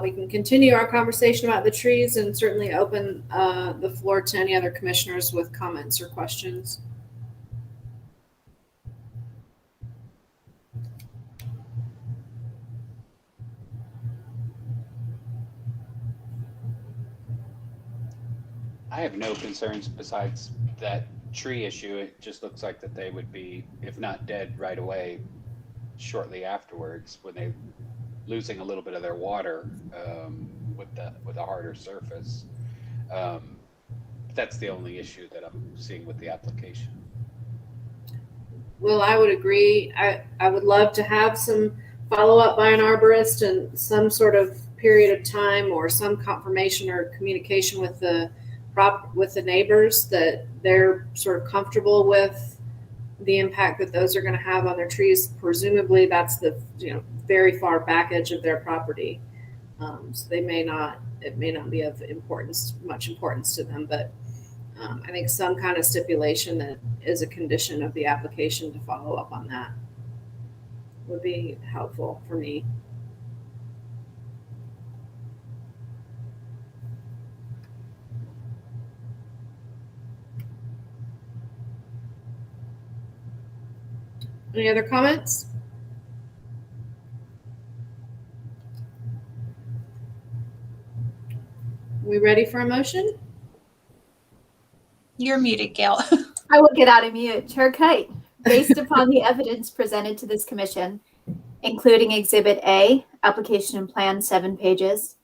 [SPEAKER 2] We can continue our conversation about the trees and certainly open the floor to any other commissioners with comments or questions.
[SPEAKER 15] I have no concerns besides that tree issue. It just looks like that they would be, if not dead right away, shortly afterwards, when they losing a little bit of their water with a harder surface. That's the only issue that I'm seeing with the application.
[SPEAKER 2] Well, I would agree. I would love to have some follow-up by an arborist and some sort of period of time or some confirmation or communication with the neighbors that they're sort of comfortable with the impact that those are going to have on their trees. Presumably that's the, you know, very far back edge of their property. So it may not be of much importance to them, but I think some kind of stipulation that is a condition of the application to follow up on that would be helpful for me. Any other comments? We ready for a motion?
[SPEAKER 1] You're muted, Gail.
[SPEAKER 6] I will get out of mute. Chair Kite, based upon the evidence presented to this commission, including Exhibit A, application and plan, 7 pages.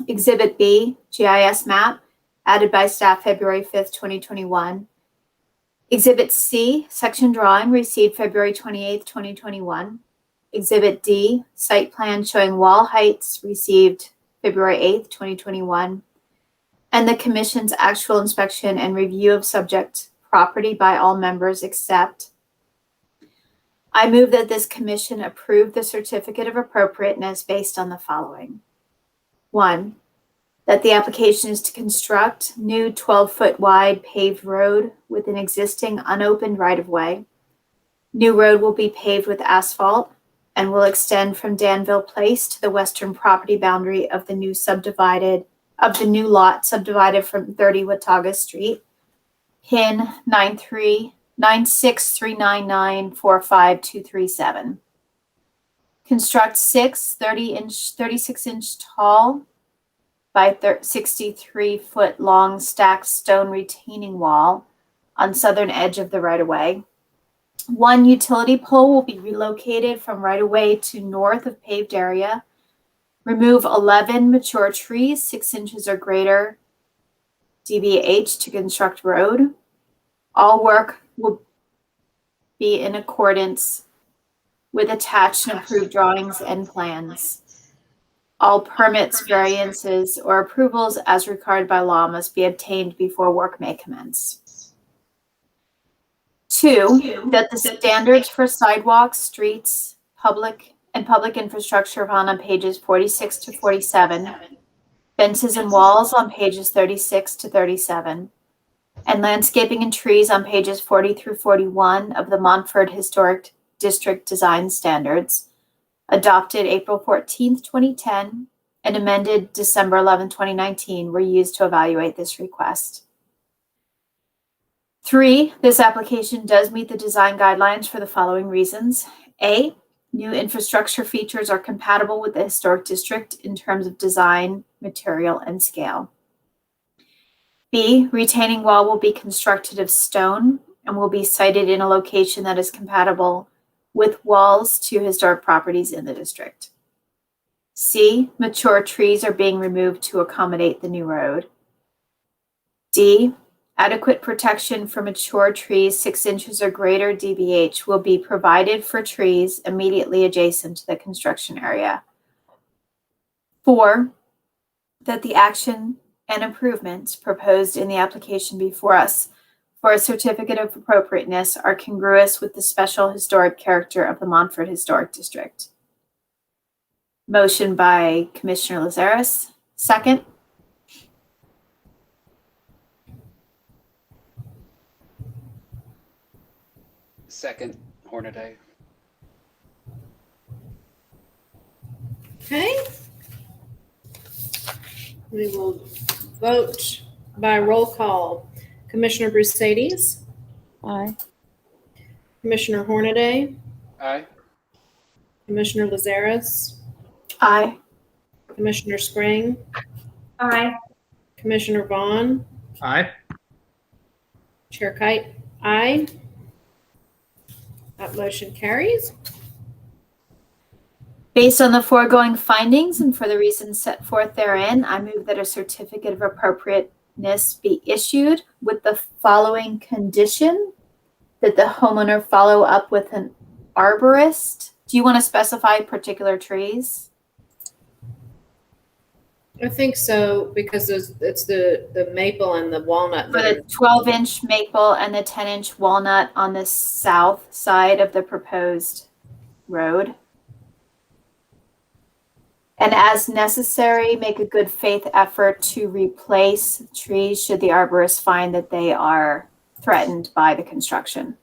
[SPEAKER 6] Exhibit B, GIS map, added by staff February 5th, 2021. Exhibit C, section drawing, received February 28th, 2021. Exhibit D, site plan showing wall heights, received February 8th, 2021. And the commission's actual inspection and review of subject property by all members except. I move that this commission approve the certificate of appropriateness based on the following. 1, that the application is to construct new 12-foot wide paved road with an existing unopened right-of-way. New road will be paved with asphalt and will extend from Danville Place to the western property boundary of the new lot subdivided from 30 Watauga Street, PIN 96399452237. Construct 6 36-inch tall by 63-foot long stacked stone retaining wall on southern edge of the right-of-way. 1 utility pole will be relocated from right-of-way to north of paved area. Remove 11 mature trees, 6 inches or greater DBH to construct road. All work will be in accordance with attached and approved drawings and plans. All permits, variances, or approvals as required by law must be obtained before work may commence. 2, that the standards for sidewalks, streets, public infrastructure found on pages 46 to 47, fences and walls on pages 36 to 37, and landscaping and trees on pages 40 through 41 of the Montford Historic District Design Standards, adopted April 14th, 2010, and amended December 11, 2019, were used to evaluate this request. 3, this application does meet the design guidelines for the following reasons. A, new infrastructure features are compatible with the historic district in terms of design, material, and scale. B, retaining wall will be constructed of stone and will be sited in a location that is compatible with walls to historic properties in the district. C, mature trees are being removed to accommodate the new road. D, adequate protection for mature trees 6 inches or greater DBH will be provided for trees immediately adjacent to the construction area. 4, that the action and improvements proposed in the application before us for a certificate of appropriateness are congruous with the special historic character of the Montford Historic District. Motion by Commissioner Lazarus. Second.
[SPEAKER 15] Second, Hornaday.
[SPEAKER 2] Okay. We will vote by roll call. Commissioner Brusades?
[SPEAKER 12] Aye.
[SPEAKER 2] Commissioner Hornaday?
[SPEAKER 15] Aye.
[SPEAKER 2] Commissioner Lazarus?
[SPEAKER 6] Aye.
[SPEAKER 2] Commissioner Spring?
[SPEAKER 4] Aye.
[SPEAKER 2] Commissioner Vaughn?
[SPEAKER 5] Aye.
[SPEAKER 2] Chair Kite? Aye. That motion carries.
[SPEAKER 6] Based on the foregoing findings and for the reasons set forth therein, I move that a certificate of appropriateness be issued with the following condition: that the homeowner follow up with an arborist. Do you want to specify particular trees?
[SPEAKER 2] I think so, because it's the maple and the walnut.
[SPEAKER 6] For the 12-inch maple and the 10-inch walnut on the south side of the proposed road. And as necessary, make a good faith effort to replace trees should the arborist find that they are threatened by the construction.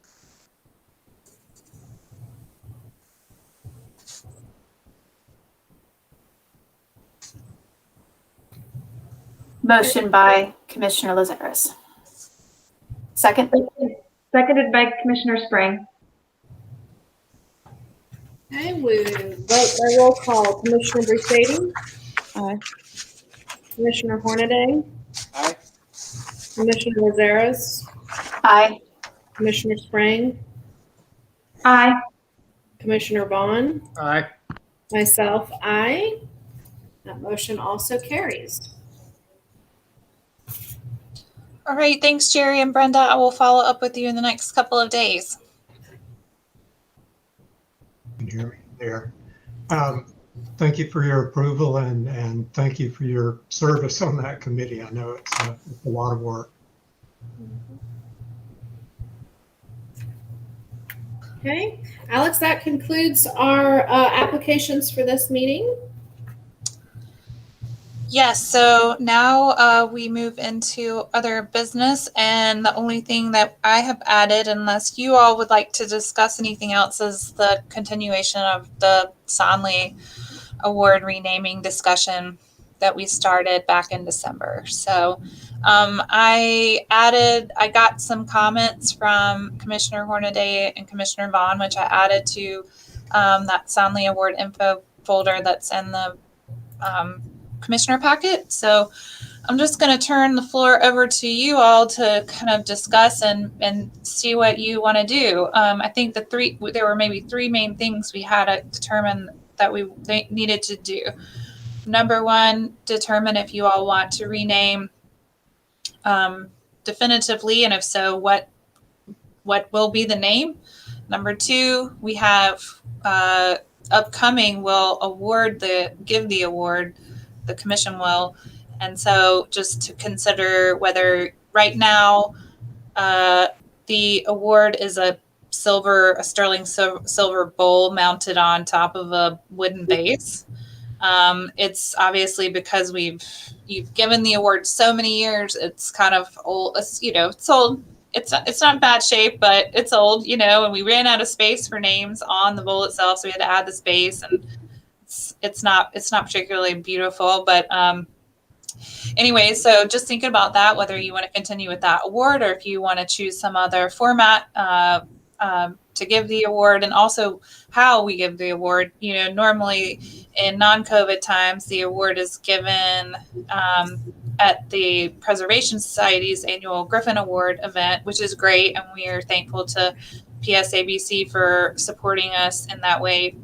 [SPEAKER 6] Motion by Commissioner Lazarus. Second.
[SPEAKER 4] Seconded by Commissioner Spring.
[SPEAKER 2] Okay, we vote by roll call. Commissioner Brusades?
[SPEAKER 12] Aye.
[SPEAKER 2] Commissioner Hornaday?
[SPEAKER 15] Aye.
[SPEAKER 2] Commissioner Lazarus?
[SPEAKER 6] Aye.
[SPEAKER 2] Commissioner Spring?
[SPEAKER 4] Aye.
[SPEAKER 2] Commissioner Vaughn?
[SPEAKER 5] Aye.
[SPEAKER 2] Myself, aye. That motion also carries.
[SPEAKER 1] All right, thanks, Jerry and Brenda. I will follow up with you in the next couple of days.
[SPEAKER 13] You can hear me there. Thank you for your approval and thank you for your service on that committee. I know it's a lot of work.
[SPEAKER 2] Okay, Alex, that concludes our applications for this meeting.
[SPEAKER 1] Yes, so now we move into other business, and the only thing that I have added, unless you all would like to discuss anything else, is the continuation of the Sonley Award renaming discussion that we started back in December. So I got some comments from Commissioner Hornaday and Commissioner Vaughn, which I added to that Sonley Award info folder that's in the commissioner packet. So I'm just going to turn the floor over to you all to kind of discuss and see what you want to do. I think there were maybe 3 main things we had to determine that we needed to do. Number 1, determine if you all want to rename definitively, and if so, what will be the name. Number 2, we have upcoming will give the award, the commission will. And so just to consider whether right now the award is a sterling silver bowl mounted on top of a wooden base. It's obviously because you've given the award so many years, it's kind of old, it's old. it's not in bad shape, but it's old, and we ran out of space for names on the bowl itself, so we had to add the space, and it's not particularly beautiful, but anyway, so just thinking about that, whether you want to continue with that award or if you want to choose some other format to give the award, and also how we give the award. Normally in non-COVID times, the award is given at the Preservation Society's annual Griffin Award event, which is great, and we are thankful to PSABC for supporting us in that way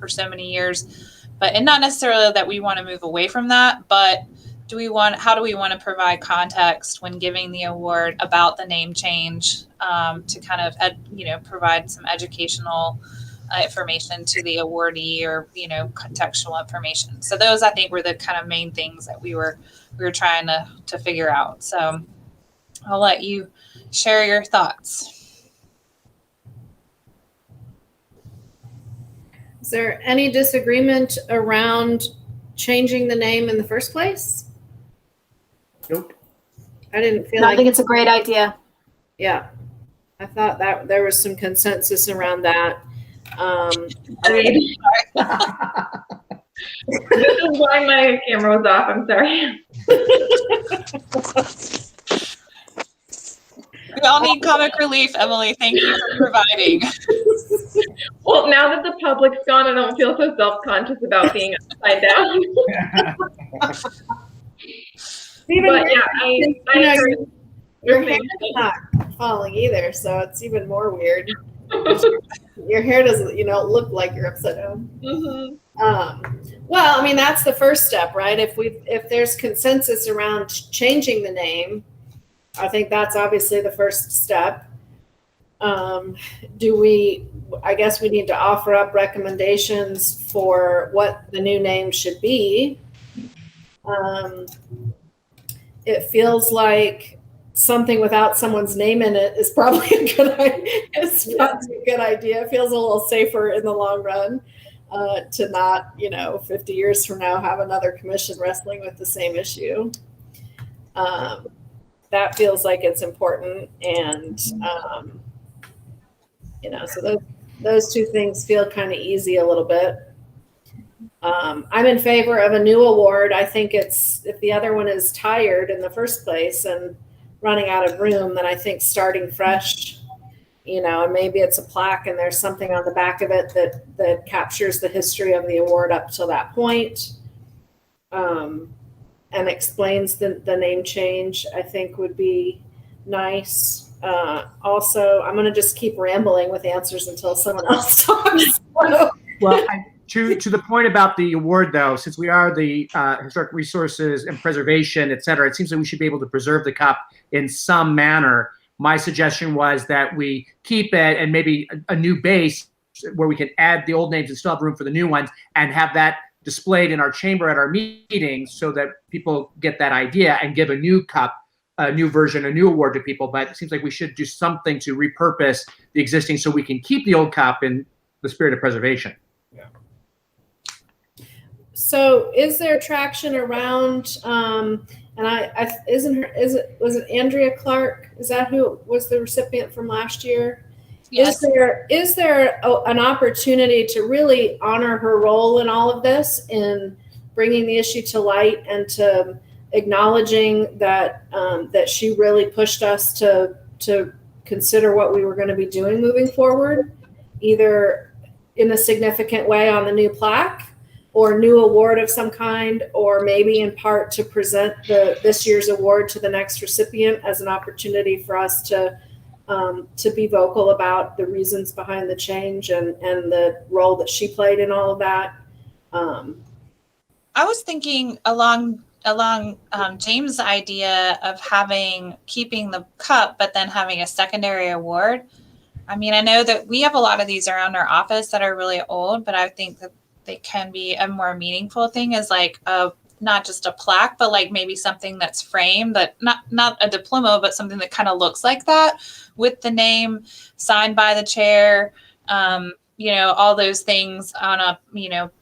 [SPEAKER 1] for so many years. And not necessarily that we want to move away from that, but how do we want to provide context when giving the award about the name change to kind of provide some educational information to the awardee, or contextual information. So those, I think, were the kind of main things that we were trying to figure out. So I'll let you share your thoughts.
[SPEAKER 2] Is there any disagreement around changing the name in the first place?
[SPEAKER 5] Nope.
[SPEAKER 2] I didn't feel
[SPEAKER 6] No,
[SPEAKER 2] like.
[SPEAKER 6] I think it's a great idea.
[SPEAKER 2] Yeah, I thought that there was some consensus around that.
[SPEAKER 4] This is why my camera was off. I'm sorry.
[SPEAKER 1] We all need comic relief, Emily. Thank you for providing.
[SPEAKER 4] Well, now that the public's gone, I don't feel so self-conscious about being upside down. But yeah, I agree.
[SPEAKER 2] Your hair is not falling either, so it's even more weird. Your hair doesn't, look like you're upside down.
[SPEAKER 4] Mm-hmm.
[SPEAKER 2] Well, I mean, that's the first step, right? If there's consensus around changing the name, I think that's obviously the first step. I guess we need to offer up recommendations for what the new name should be. It feels like something without someone's name in it is probably a good idea. It's probably a good idea. It feels a little safer in the long run to not, 50 years from now have another commission wrestling with the same issue. That feels like it's important, and so those two things feel kind of easy a little bit. I'm in favor of a new award. I think if the other one is tired in the first place and running out of room, then I think starting fresh, and maybe it's a plaque and there's something on the back of it that captures the history of the award up till that point, and explains the name change, I think would be nice. Also, I'm going to just keep rambling with answers until someone else talks.
[SPEAKER 5] Well, to the point about the award, though, since we are the Historic Resources and Preservation, et cetera, it seems that we should be able to preserve the cup in some manner. My suggestion was that we keep it and maybe a new base where we can add the old names and still have room for the new ones, and have that displayed in our chamber at our meetings so that people get that idea and give a new cup, a new version, a new award to people. But it seems like we should do something to repurpose the existing so we can keep the old cup in the spirit of preservation.
[SPEAKER 2] So is there traction around, and was it Andrea Clark? Is that who was the recipient from last year?
[SPEAKER 1] Yes.
[SPEAKER 2] Is there an opportunity to really honor her role in all of this, in bringing the issue to light and to acknowledging that that she really pushed us to consider what we were going to be doing moving forward, either in a significant way on the new plaque or new award of some kind, or maybe in part to present this year's award to the next recipient as an opportunity for us to be vocal about the reasons behind the change and the role that she played in all of that.
[SPEAKER 1] I was thinking along James' idea of keeping the cup, but then having a secondary award. I mean, I know that we have a lot of these around our office that are really old, but I think that they can be a more meaningful thing, as like not just a plaque, but like maybe something that's framed, that not a diploma, but something that kind of looks like that, with the name signed by the chair, all those things on a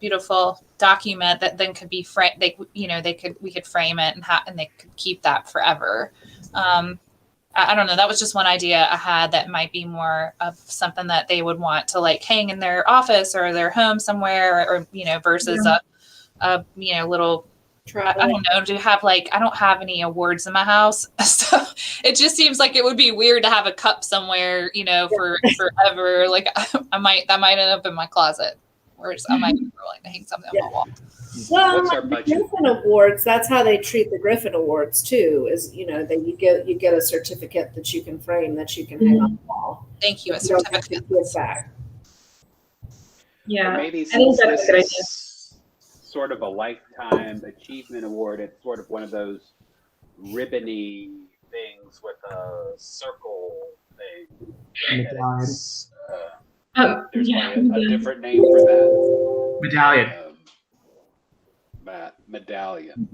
[SPEAKER 1] beautiful document that then could be framed. We could frame it and they could keep that forever. I don't know. That was just one idea I had that might be more of something that they would want to like hang in their office or their home somewhere, or versus a little. I don't know. To have I don't have any awards in my house, so it just seems like it would be weird to have a cup somewhere, for forever. Like that might end up in my closet, or I might be willing to hang something on my wall.
[SPEAKER 2] Well,
[SPEAKER 15] What's our
[SPEAKER 2] the
[SPEAKER 15] budget?
[SPEAKER 2] Griffin Awards, that's how they treat the Griffin Awards too, is, that you get a certificate that you can frame, that you can hang on the wall.
[SPEAKER 1] Thank you. A
[SPEAKER 2] You don't have to
[SPEAKER 1] certificate.
[SPEAKER 2] give back.
[SPEAKER 4] Yeah,
[SPEAKER 15] Or maybe
[SPEAKER 4] I think
[SPEAKER 15] since
[SPEAKER 4] that's a
[SPEAKER 15] this
[SPEAKER 4] good idea.
[SPEAKER 15] is sort of a lifetime achievement award, it's sort of one of those ribbony things with a circle thing.
[SPEAKER 5] Medallion.
[SPEAKER 15] There's probably a different name for that.
[SPEAKER 5] Medallion.
[SPEAKER 15] Medallion.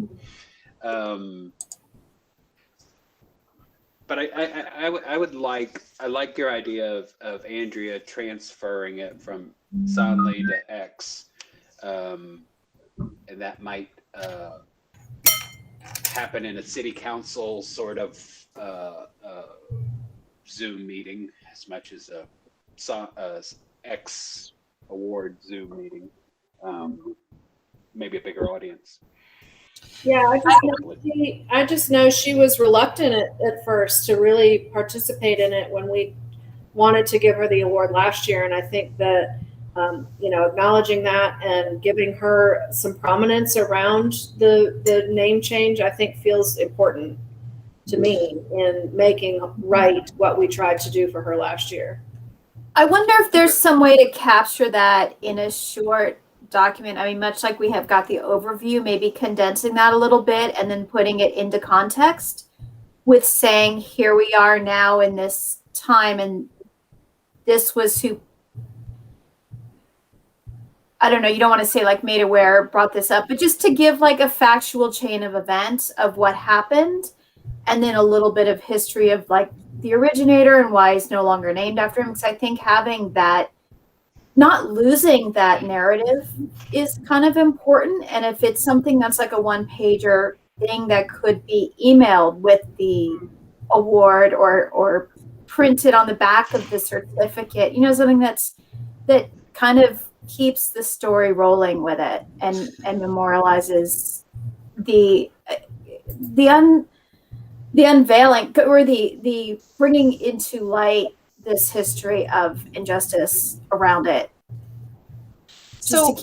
[SPEAKER 15] But I like your idea of Andrea transferring it from Sonley to X, and that might happen in a city council sort of Zoom meeting as much as a X award Zoom meeting. Maybe a bigger audience.
[SPEAKER 2] Yeah, I just know she was reluctant at first to really participate in it when we wanted to give her the award last year. And I think that, acknowledging that and giving her some prominence around the name change, I think feels important to me in making right what we tried to do for her last year.
[SPEAKER 6] I wonder if there's some way to capture that in a short document. I mean, much like we have got the overview, maybe condensing that a little bit and then putting it into context with saying, here we are now in this time, and this was who, I don't know, you don't want to say like made aware, brought this up, but just to give like a factual chain of events of what happened, and then a little bit of history of like the originator and why he's no longer named after him. Because I think having that, not losing that narrative is kind of important. And if it's something that's like a one-pager thing that could be emailed with the award or printed on the back of the certificate, something that kind of keeps the story rolling with it and memorializes the unveiling or the bringing into light this history of injustice around it. So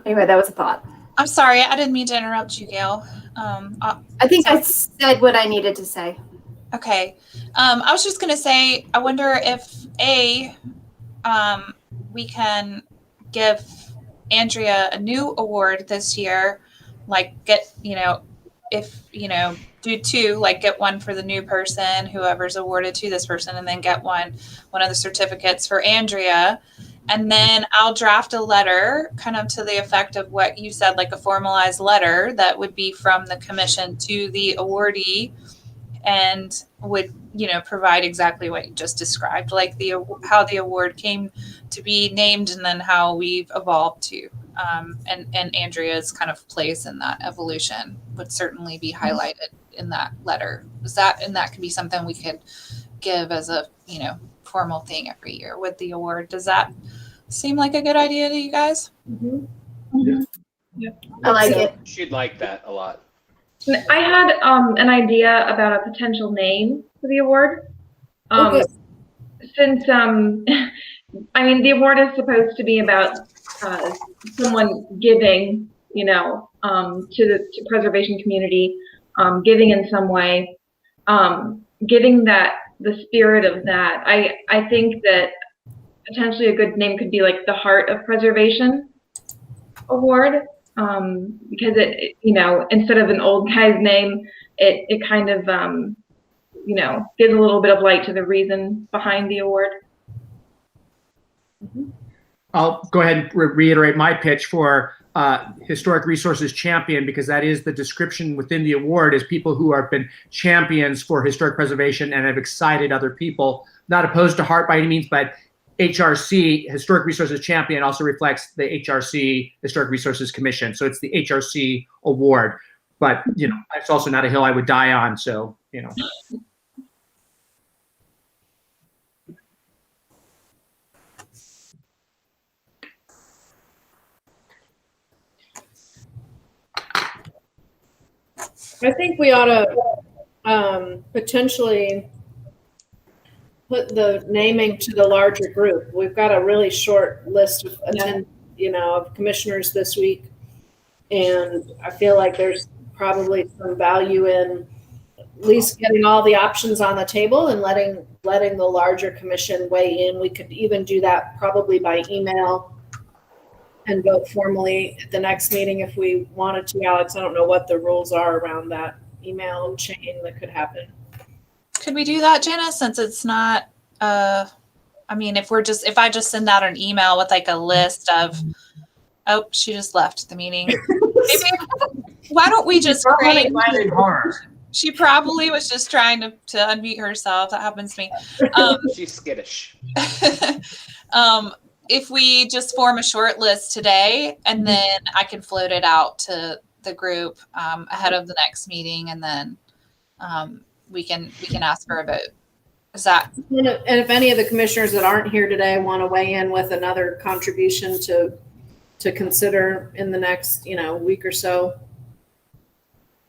[SPEAKER 6] anyway, that was a thought.
[SPEAKER 1] I'm sorry, I didn't mean to interrupt you, Gail.
[SPEAKER 6] I think I said what I needed to say.
[SPEAKER 1] Okay. I was just gonna say, I wonder if we can give Andrea a new award this year, like do two, like get one for the new person, whoever's awarded to this person, and then get one of the certificates for Andrea. And then I'll draft a letter kind of to the effect of what you said, like a formalized letter that would be from the commission to the awardee and would, provide exactly what you just described, like how the award came to be named and then how we've evolved to. And Andrea's kind of place in that evolution would certainly be highlighted in that letter. And that could be something we could give as a, formal thing every year with the award. Does that seem like a good idea to you guys?
[SPEAKER 2] Mm-hmm.
[SPEAKER 4] Yeah.
[SPEAKER 6] I like it.
[SPEAKER 15] She'd like that a lot.
[SPEAKER 4] I had an idea about a potential name for the award. Since the award is supposed to be about someone giving, to the preservation community, giving in some way, getting the spirit of that. I think that potentially a good name could be like the Heart of Preservation Award, because it instead of an old guy's name, it kind of gives a little bit of light to the reason behind the award.
[SPEAKER 5] I'll go ahead and reiterate my pitch for Historic Resources Champion, because that is the description within the award, is people who have been champions for historic preservation and have excited other people. Not opposed to Heart by any means, but HRC, Historic Resources Champion, also reflects the HRC, Historic Resources Commission. So it's the HRC award. But, it's also not a hill I would die on. So,
[SPEAKER 2] I think we ought to potentially put the naming to the larger group. We've got a really short list of of commissioners this week, and I feel like there's probably some value in at least getting all the options on the table and letting the larger commission weigh in. We could even do that probably by email and vote formally at the next meeting if we wanted to. Alex, I don't know what the rules are around that email chain that could happen.
[SPEAKER 1] Could we do that, Janice, since it's not, I mean, if I just send out an email with like a list of, oh, she just left the meeting. Maybe, why don't we just create, she probably was just trying to unmute herself. That happens to me.
[SPEAKER 15] She's skittish.
[SPEAKER 1] If we just form a short list today, and then I can float it out to the group ahead of the next meeting, and then we can ask for a vote. Is that?
[SPEAKER 2] And if any of the commissioners that aren't here today want to weigh in with another contribution to consider in the next week or so,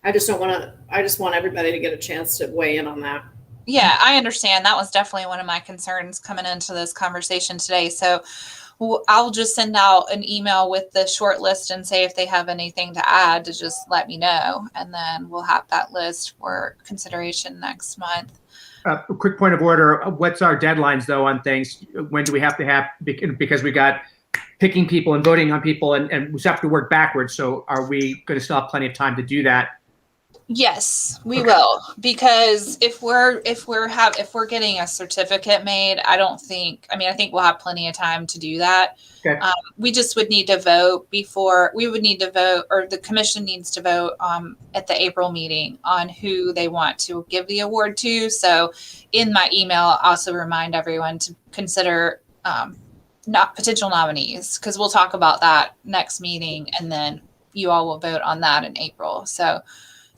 [SPEAKER 2] I just want everybody to get a chance to weigh in on that.
[SPEAKER 1] Yeah, I understand. That was definitely one of my concerns coming into this conversation today. So I'll just send out an email with the short list and say if they have anything to add to just let me know. And then we'll have that list for consideration next month.
[SPEAKER 5] A quick point of order. What's our deadlines though on things? When do we have to have, because we got picking people and voting on people and we have to work backwards. So are we going to still have plenty of time to do that?
[SPEAKER 1] Yes, we will, because if we're getting a certificate made, I think we'll have plenty of time to do that.
[SPEAKER 5] Okay.
[SPEAKER 1] We just would need to vote or the commission needs to vote at the April meeting on who they want to give the award to. So in my email, I'll also remind everyone to consider not potential nominees, because we'll talk about that next meeting, and then you all will vote on that in April. So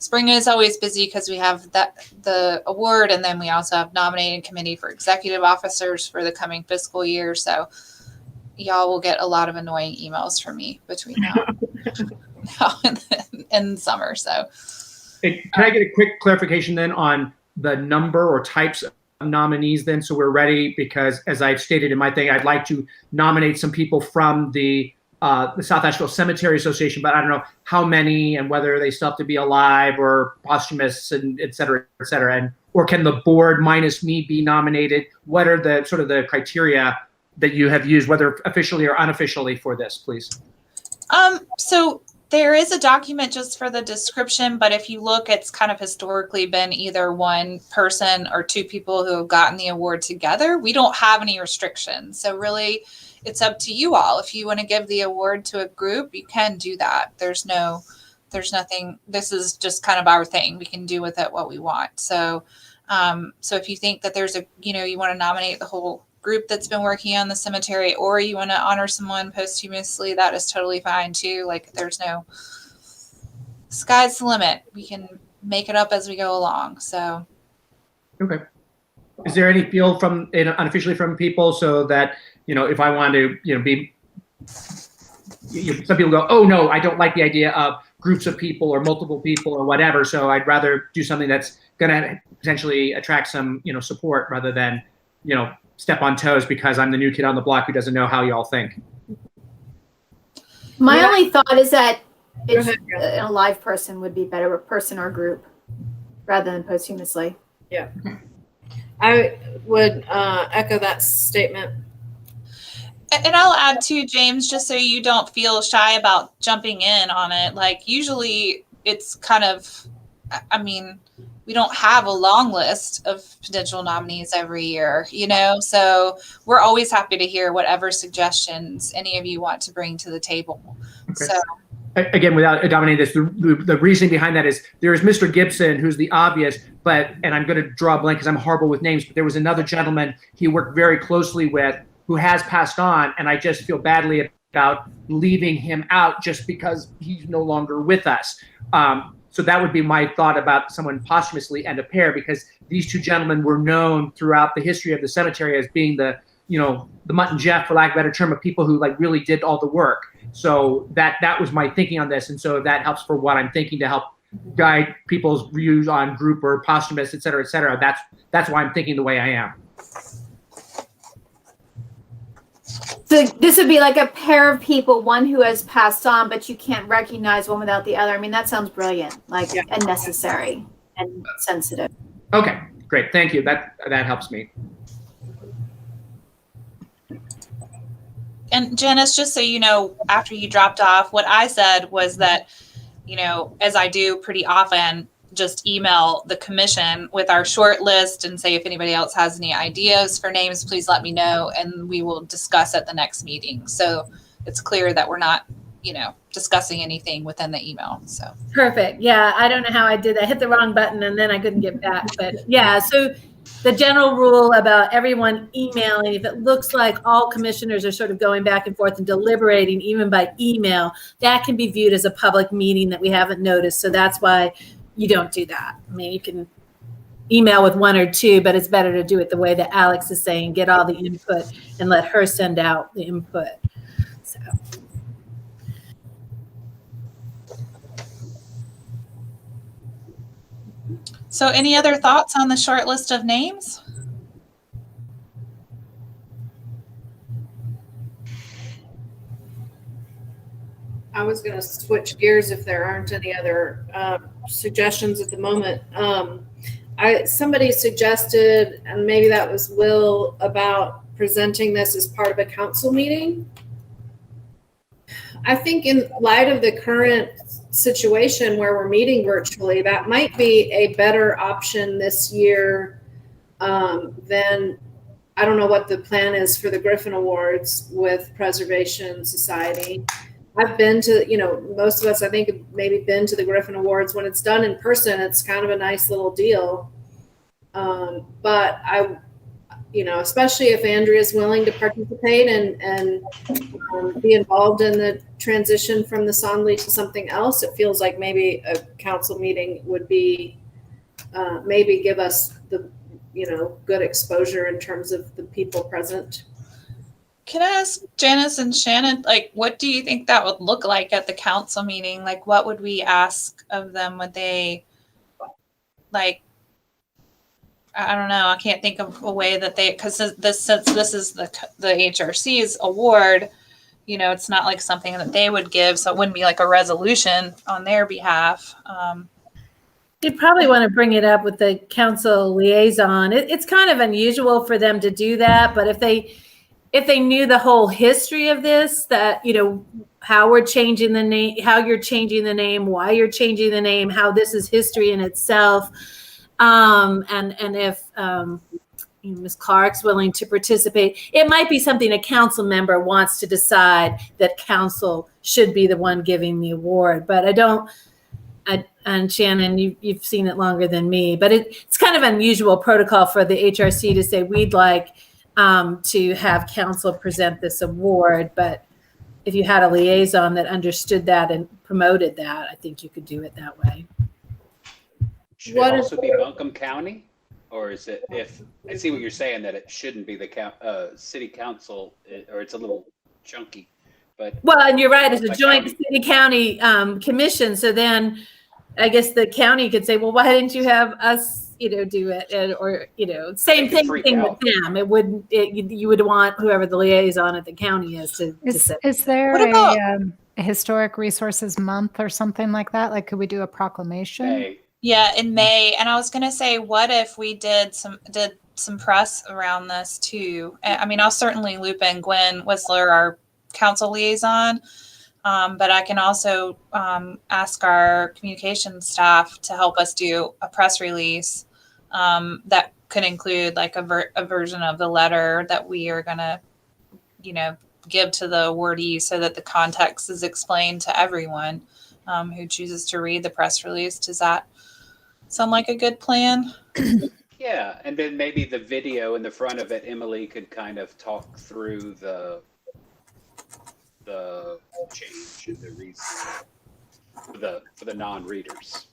[SPEAKER 1] spring is always busy because we have the award, and then we also have nominating committee for executive officers for the coming fiscal year. So y'all will get a lot of annoying emails from me between now and summer. So
[SPEAKER 5] Can I get a quick clarification then on the number or types of nominees then, so we're ready? Because as I've stated in my thing, I'd like to nominate some people from the South Asheville Cemetery Association, but I don't know how many and whether they still have to be alive or posthumous and et cetera, and or can the board minus me be nominated? What are the sort of the criteria that you have used, whether officially or unofficially, for this, please?
[SPEAKER 1] So there is a document just for the description, but if you look, it's kind of historically been either one person or two people who have gotten the award together. We don't have any restrictions. So really, it's up to you all. If you want to give the award to a group, you can do that. There's nothing, this is just kind of our thing. We can do with it what we want. So, so if you think that there's you want to nominate the whole group that's been working on the cemetery, or you want to honor someone posthumously, that is totally fine too. Like, there's no sky's the limit. We can make it up as we go along. So.
[SPEAKER 5] Okay. Is there any feel from unofficially from people, so that, if I want to, be, some people go, oh no, I don't like the idea of groups of people or multiple people or whatever. So I'd rather do something that's going to potentially attract some, support, rather than, step on toes because I'm the new kid on the block who doesn't know how y'all think.
[SPEAKER 6] My only thought is that a live person would be better, a person or group, rather than posthumously.
[SPEAKER 2] Yeah. I would echo that statement.
[SPEAKER 1] And I'll add too, James, just so you don't feel shy about jumping in on it. Like, usually it's kind of, we don't have a long list of potential nominees every year, so we're always happy to hear whatever suggestions any of you want to bring to the table. Okay. So
[SPEAKER 5] again, without dominating this, the reasoning behind that is there is Mr. Gibson, who's the obvious, and I'm going to draw a blank because I'm horrible with names, but there was another gentleman he worked very closely with who has passed on, and I just feel badly about leaving him out just because he's no longer with us. So that would be my thought about someone posthumously and a pair, because these two gentlemen were known throughout the history of the cemetery as being the Mutt and Jeff, for lack of a better term, of people who really did all the work. So that was my thinking on this. And so that helps for what I'm thinking, to help guide people's views on group or posthumous, et cetera, et cetera. That's why I'm thinking the way I am.
[SPEAKER 6] So this would be like a pair of people, one who has passed on, but you can't recognize one without the other. I mean, that sounds brilliant, like, and necessary and sensitive.
[SPEAKER 5] Okay, great. Thank you. That helps me.
[SPEAKER 1] And Janice, just so you know, after you dropped off, what I said was that, you know, as I do pretty often, just email the commission with our short list and say, if anybody else has any ideas for names, please let me know, and we will discuss at the next meeting. So it's clear that we're not, you know, discussing anything within the email. So
[SPEAKER 11] Perfect. Yeah, I don't know how I did that. I hit the wrong button and then I couldn't get back. But yeah, so the general rule about everyone emailing, if it looks like all commissioners are sort of going back and forth and deliberating, even by email, that can be viewed as a public meeting that we haven't noticed. So that's why you don't do that. I mean, you can email with one or two, but it's better to do it the way that Alex is saying, get all the input and let her send out the input. So.
[SPEAKER 1] So any other thoughts on the short list of names?
[SPEAKER 2] I was going to switch gears if there aren't any other suggestions at the moment. Somebody suggested, and maybe that was Will, about presenting this as part of a council meeting. I think in light of the current situation where we're meeting virtually, that might be a better option this year than, I don't know what the plan is for the Griffin Awards with Preservation Society. I've been to, you know, most of us, I think, have maybe been to the Griffin Awards. When it's done in person, it's kind of a nice little deal. But you know, especially if Andrea's willing to participate and be involved in the transition from the Sonley to something else, it feels like maybe a council meeting would be, maybe give us the, you know, good exposure in terms of the people present.
[SPEAKER 1] Can I ask Janice and Shannon, like, what do you think that would look like at the council meeting? Like, what would we ask of them? Would they, like, I don't know. I can't think of a way that they, because since this is the HRC's award, you know, it's not like something that they would give, so it wouldn't be like a resolution on their behalf.
[SPEAKER 11] You'd probably want to bring it up with the council liaison. It's kind of unusual for them to do that, but if they knew the whole history of this, that, you know, how we're changing the name, how you're changing the name, why you're changing the name, how this is history in itself. And if Ms. Clark's willing to participate, it might be something a council member wants to decide that council should be the one giving the award. But and Shannon, you've seen it longer than me, but it's kind of unusual protocol for the HRC to say, we'd like to have council present this award. But if you had a liaison that understood that and promoted that, I think you could do it that way.
[SPEAKER 15] Should it also be Buncombe County? Or is it, if, I see what you're saying, that it shouldn't be the city council, or it's a little chunky, but.
[SPEAKER 11] Well, and you're right, it's a joint city-county commission, so then I guess the county could say, well, why didn't you have us, you know, do it? Or, you know, same thing with them. It wouldn't, you would want whoever the liaison at the county is to say.
[SPEAKER 3] Is there a historic resources month or something like that? Like, could we do a proclamation?
[SPEAKER 1] Yeah, in May. And I was going to say, what if we did some press around this too? I mean, I'll certainly loop in Gwen Whistler, our council liaison, but I can also ask our communications staff to help us do a press release that could include like a version of the letter that we are going to, you know, give to the awardee so that the context is explained to everyone who chooses to read the press release. Does that sound like a good plan?
[SPEAKER 15] Yeah, and then maybe the video in the front of it, Emily could kind of talk through the change and the reason for the non-readers.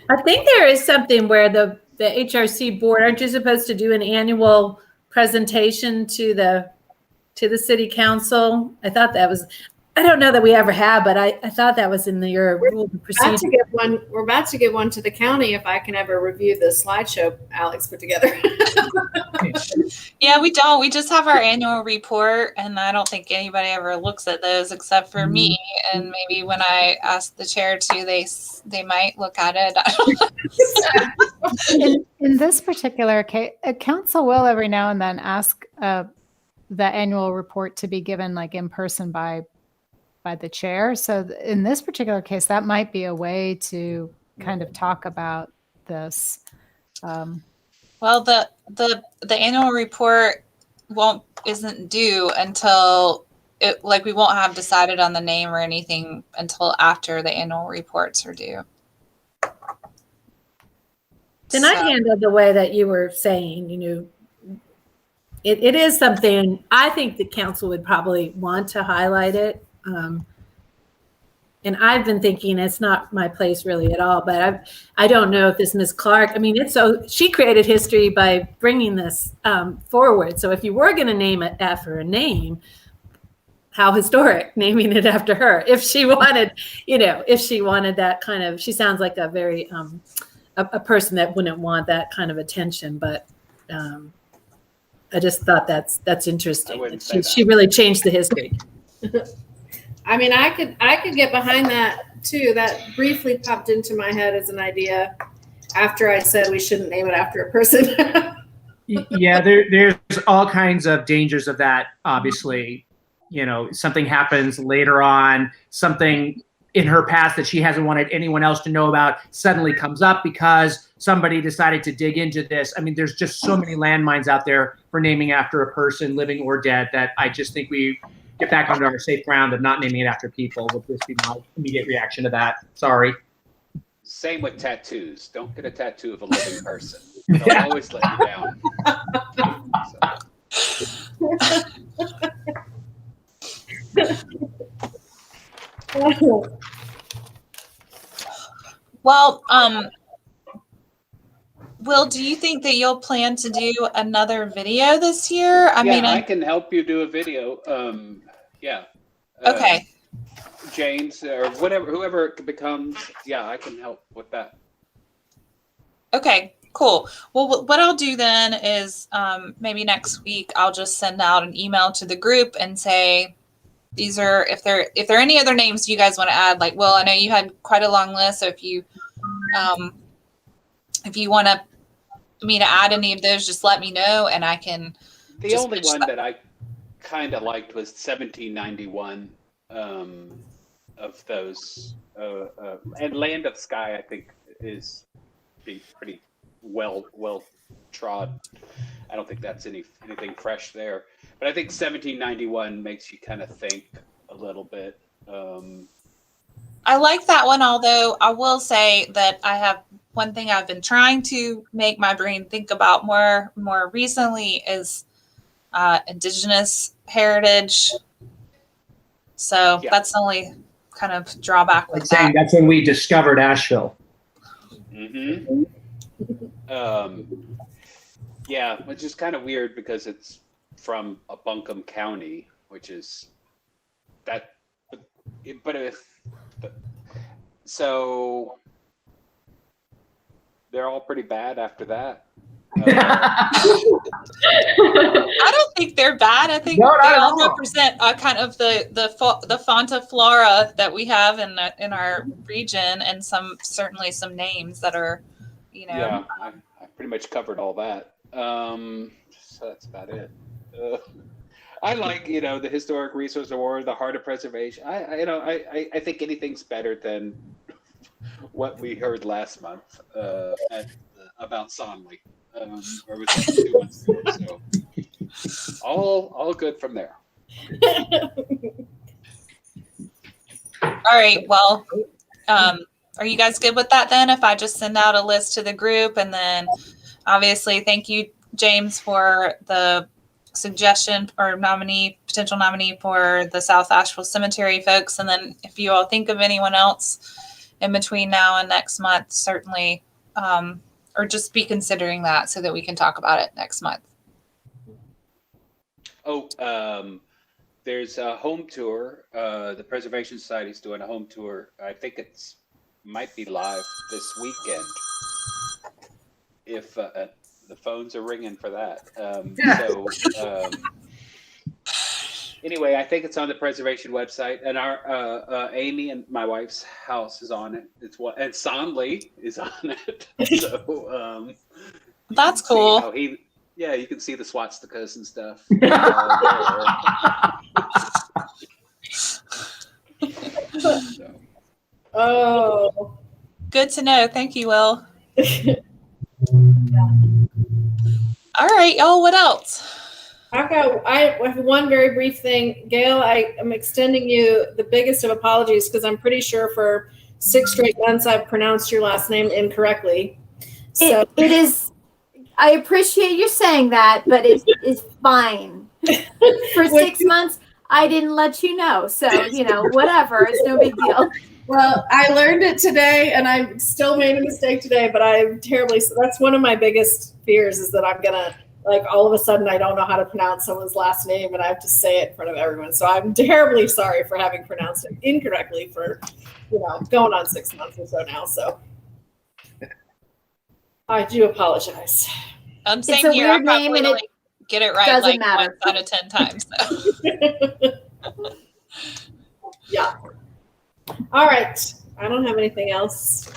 [SPEAKER 11] I think there is something where the HRC board, aren't you supposed to do an annual presentation to the city council? I thought that was, I don't know that we ever have, but I thought that was in your rules and
[SPEAKER 2] About
[SPEAKER 11] procedure.
[SPEAKER 2] to give one, we're about to give one to the county if I can ever review the slideshow Alex put together.
[SPEAKER 1] Yeah, we don't. We just have our annual report, and I don't think anybody ever looks at those except for me. And maybe when I ask the chair to, they might look at it.
[SPEAKER 3] In this particular case, council will every now and then ask the annual report to be given like in person by the chair. So in this particular case, that might be a way to kind of talk about this.
[SPEAKER 1] Well, the annual report isn't due until we won't have decided on the name or anything until after the annual reports are due.
[SPEAKER 11] Then I handled the way that you were saying, it is something I think the council would probably want to highlight it. And I've been thinking it's not my place really at all, but I don't know if this Ms. Clark, she created history by bringing this forward. So if you were going to name it after a name, how historic naming it after her. If she wanted, that kind of, she sounds like a very, a person that wouldn't want that kind of attention, but I just thought that's interesting. She really changed the history.
[SPEAKER 2] I could get behind that too. That briefly popped into my head as an idea after I said we shouldn't name it after a person.
[SPEAKER 5] Yeah, there's all kinds of dangers of that. Obviously, something happens later on, something in her past that she hasn't wanted anyone else to know about suddenly comes up because somebody decided to dig into this. There's just so many landmines out there for naming after a person, living or dead, that I just think we get back onto our safe ground of not naming it after people. Would just be my immediate reaction to that. Sorry.
[SPEAKER 15] Same with tattoos. Don't get a tattoo of a living person. They'll always let you down.
[SPEAKER 1] Well, Will, do you think that you'll plan to do another video this year?
[SPEAKER 15] I can help you do a video. Yeah.
[SPEAKER 1] Okay.
[SPEAKER 15] James or whoever it becomes. Yeah, I can help with that.
[SPEAKER 1] Okay, cool. Well, what I'll do then is maybe next week I'll just send out an email to the group and say, these are, if there are any other names you guys want to add, like, Will, I know you had quite a long list. So if you want me to add any of those, just let me know and I can.
[SPEAKER 15] The only one that I kind of liked was 1791 of those, and Land of Sky, I think is pretty well trod. I don't think that's anything fresh there, but I think 1791 makes you kind of think a little bit.
[SPEAKER 1] I like that one, although I will say that I have one thing I've been trying to make my brain think about more recently is Indigenous heritage. So that's the only kind of drawback with that.
[SPEAKER 5] That's when we discovered Asheville.
[SPEAKER 15] Mm-hmm. Yeah, which is kind of weird because it's from a Buncombe County, which is that. So they're all pretty bad after that.
[SPEAKER 1] I don't think they're bad. I think they all represent kind of the fonta flora that we have in our region, and certainly some names that are,
[SPEAKER 15] Yeah, I pretty much covered all that. So that's about it. I like, the Historic Resource Award, the Heart of Preservation. I think anything's better than what we heard last month about Sonley. Or was that 2 months ago? So all good from there.
[SPEAKER 1] All right. Well, are you guys good with that then? If I just send out a list to the group, and then obviously thank you, James, for the suggestion or potential nominee for the South Asheville Cemetery folks. And then if you all think of anyone else in between now and next month, certainly, or just be considering that so that we can talk about it next month.
[SPEAKER 15] Oh, there's a home tour. The Preservation Society is doing a home tour. I think it's might be live this weekend. If the phones are ringing for that. Anyway, I think it's on the preservation website, and our Amy and my wife's house is on it. And Sonley is on it. So
[SPEAKER 1] that's cool.
[SPEAKER 15] Yeah, you can see the swastikas and stuff.
[SPEAKER 2] Oh,
[SPEAKER 1] good to know. Thank you, Will. All right, y'all. What else?
[SPEAKER 2] I have one very brief thing. Gail, I am extending you the biggest of apologies because I'm pretty sure for 6 straight months I've pronounced your last name incorrectly. So
[SPEAKER 6] It is, I appreciate you saying that, but it is fine. For 6 months, I didn't let you know. So, whatever. It's no big deal.
[SPEAKER 2] Well, I learned it today and I still made a mistake today, but I'm terribly, that's one of my biggest fears is that I'm going to, all of a sudden I don't know how to pronounce someone's last name and I have to say it in front of everyone. So I'm terribly sorry for having pronounced it incorrectly for, going on 6 months or so now. So I do apologize.
[SPEAKER 1] I'm saying here, I'll probably get it right like
[SPEAKER 6] matter.
[SPEAKER 1] 1 out of 10 times. So.
[SPEAKER 2] Yeah. All right. I don't have anything else.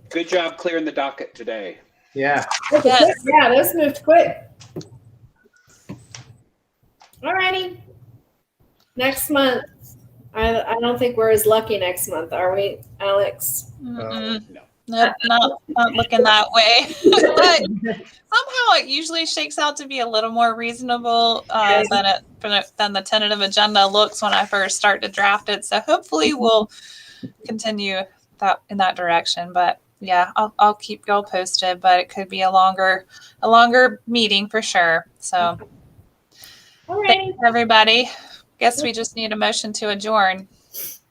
[SPEAKER 15] Good job clearing the docket today.
[SPEAKER 5] Yeah.
[SPEAKER 2] Yes. Yeah, those moved quick. All righty. Next month. I don't think we're as lucky next month, are we, Alex?
[SPEAKER 15] No.
[SPEAKER 1] Nope, not looking that way. But somehow it usually shakes out to be a little more reasonable than the tentative agenda looks when I first start to draft it. So hopefully we'll continue that in that direction. But yeah, I'll keep y'all posted. But it could be a longer meeting for sure. So thanks everybody. Guess we just need a motion to adjourn.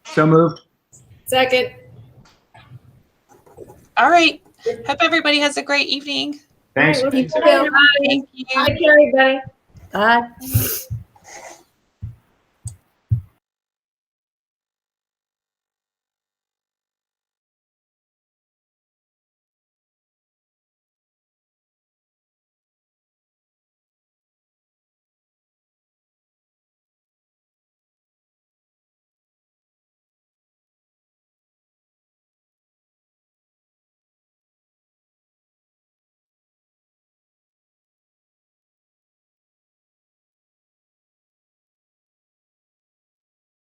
[SPEAKER 5] So moved.
[SPEAKER 2] Second.
[SPEAKER 1] All right. Hope everybody has a great evening.
[SPEAKER 5] Thanks.
[SPEAKER 2] All right,
[SPEAKER 1] Thank you.
[SPEAKER 4] Bye, everybody.
[SPEAKER 2] Bye.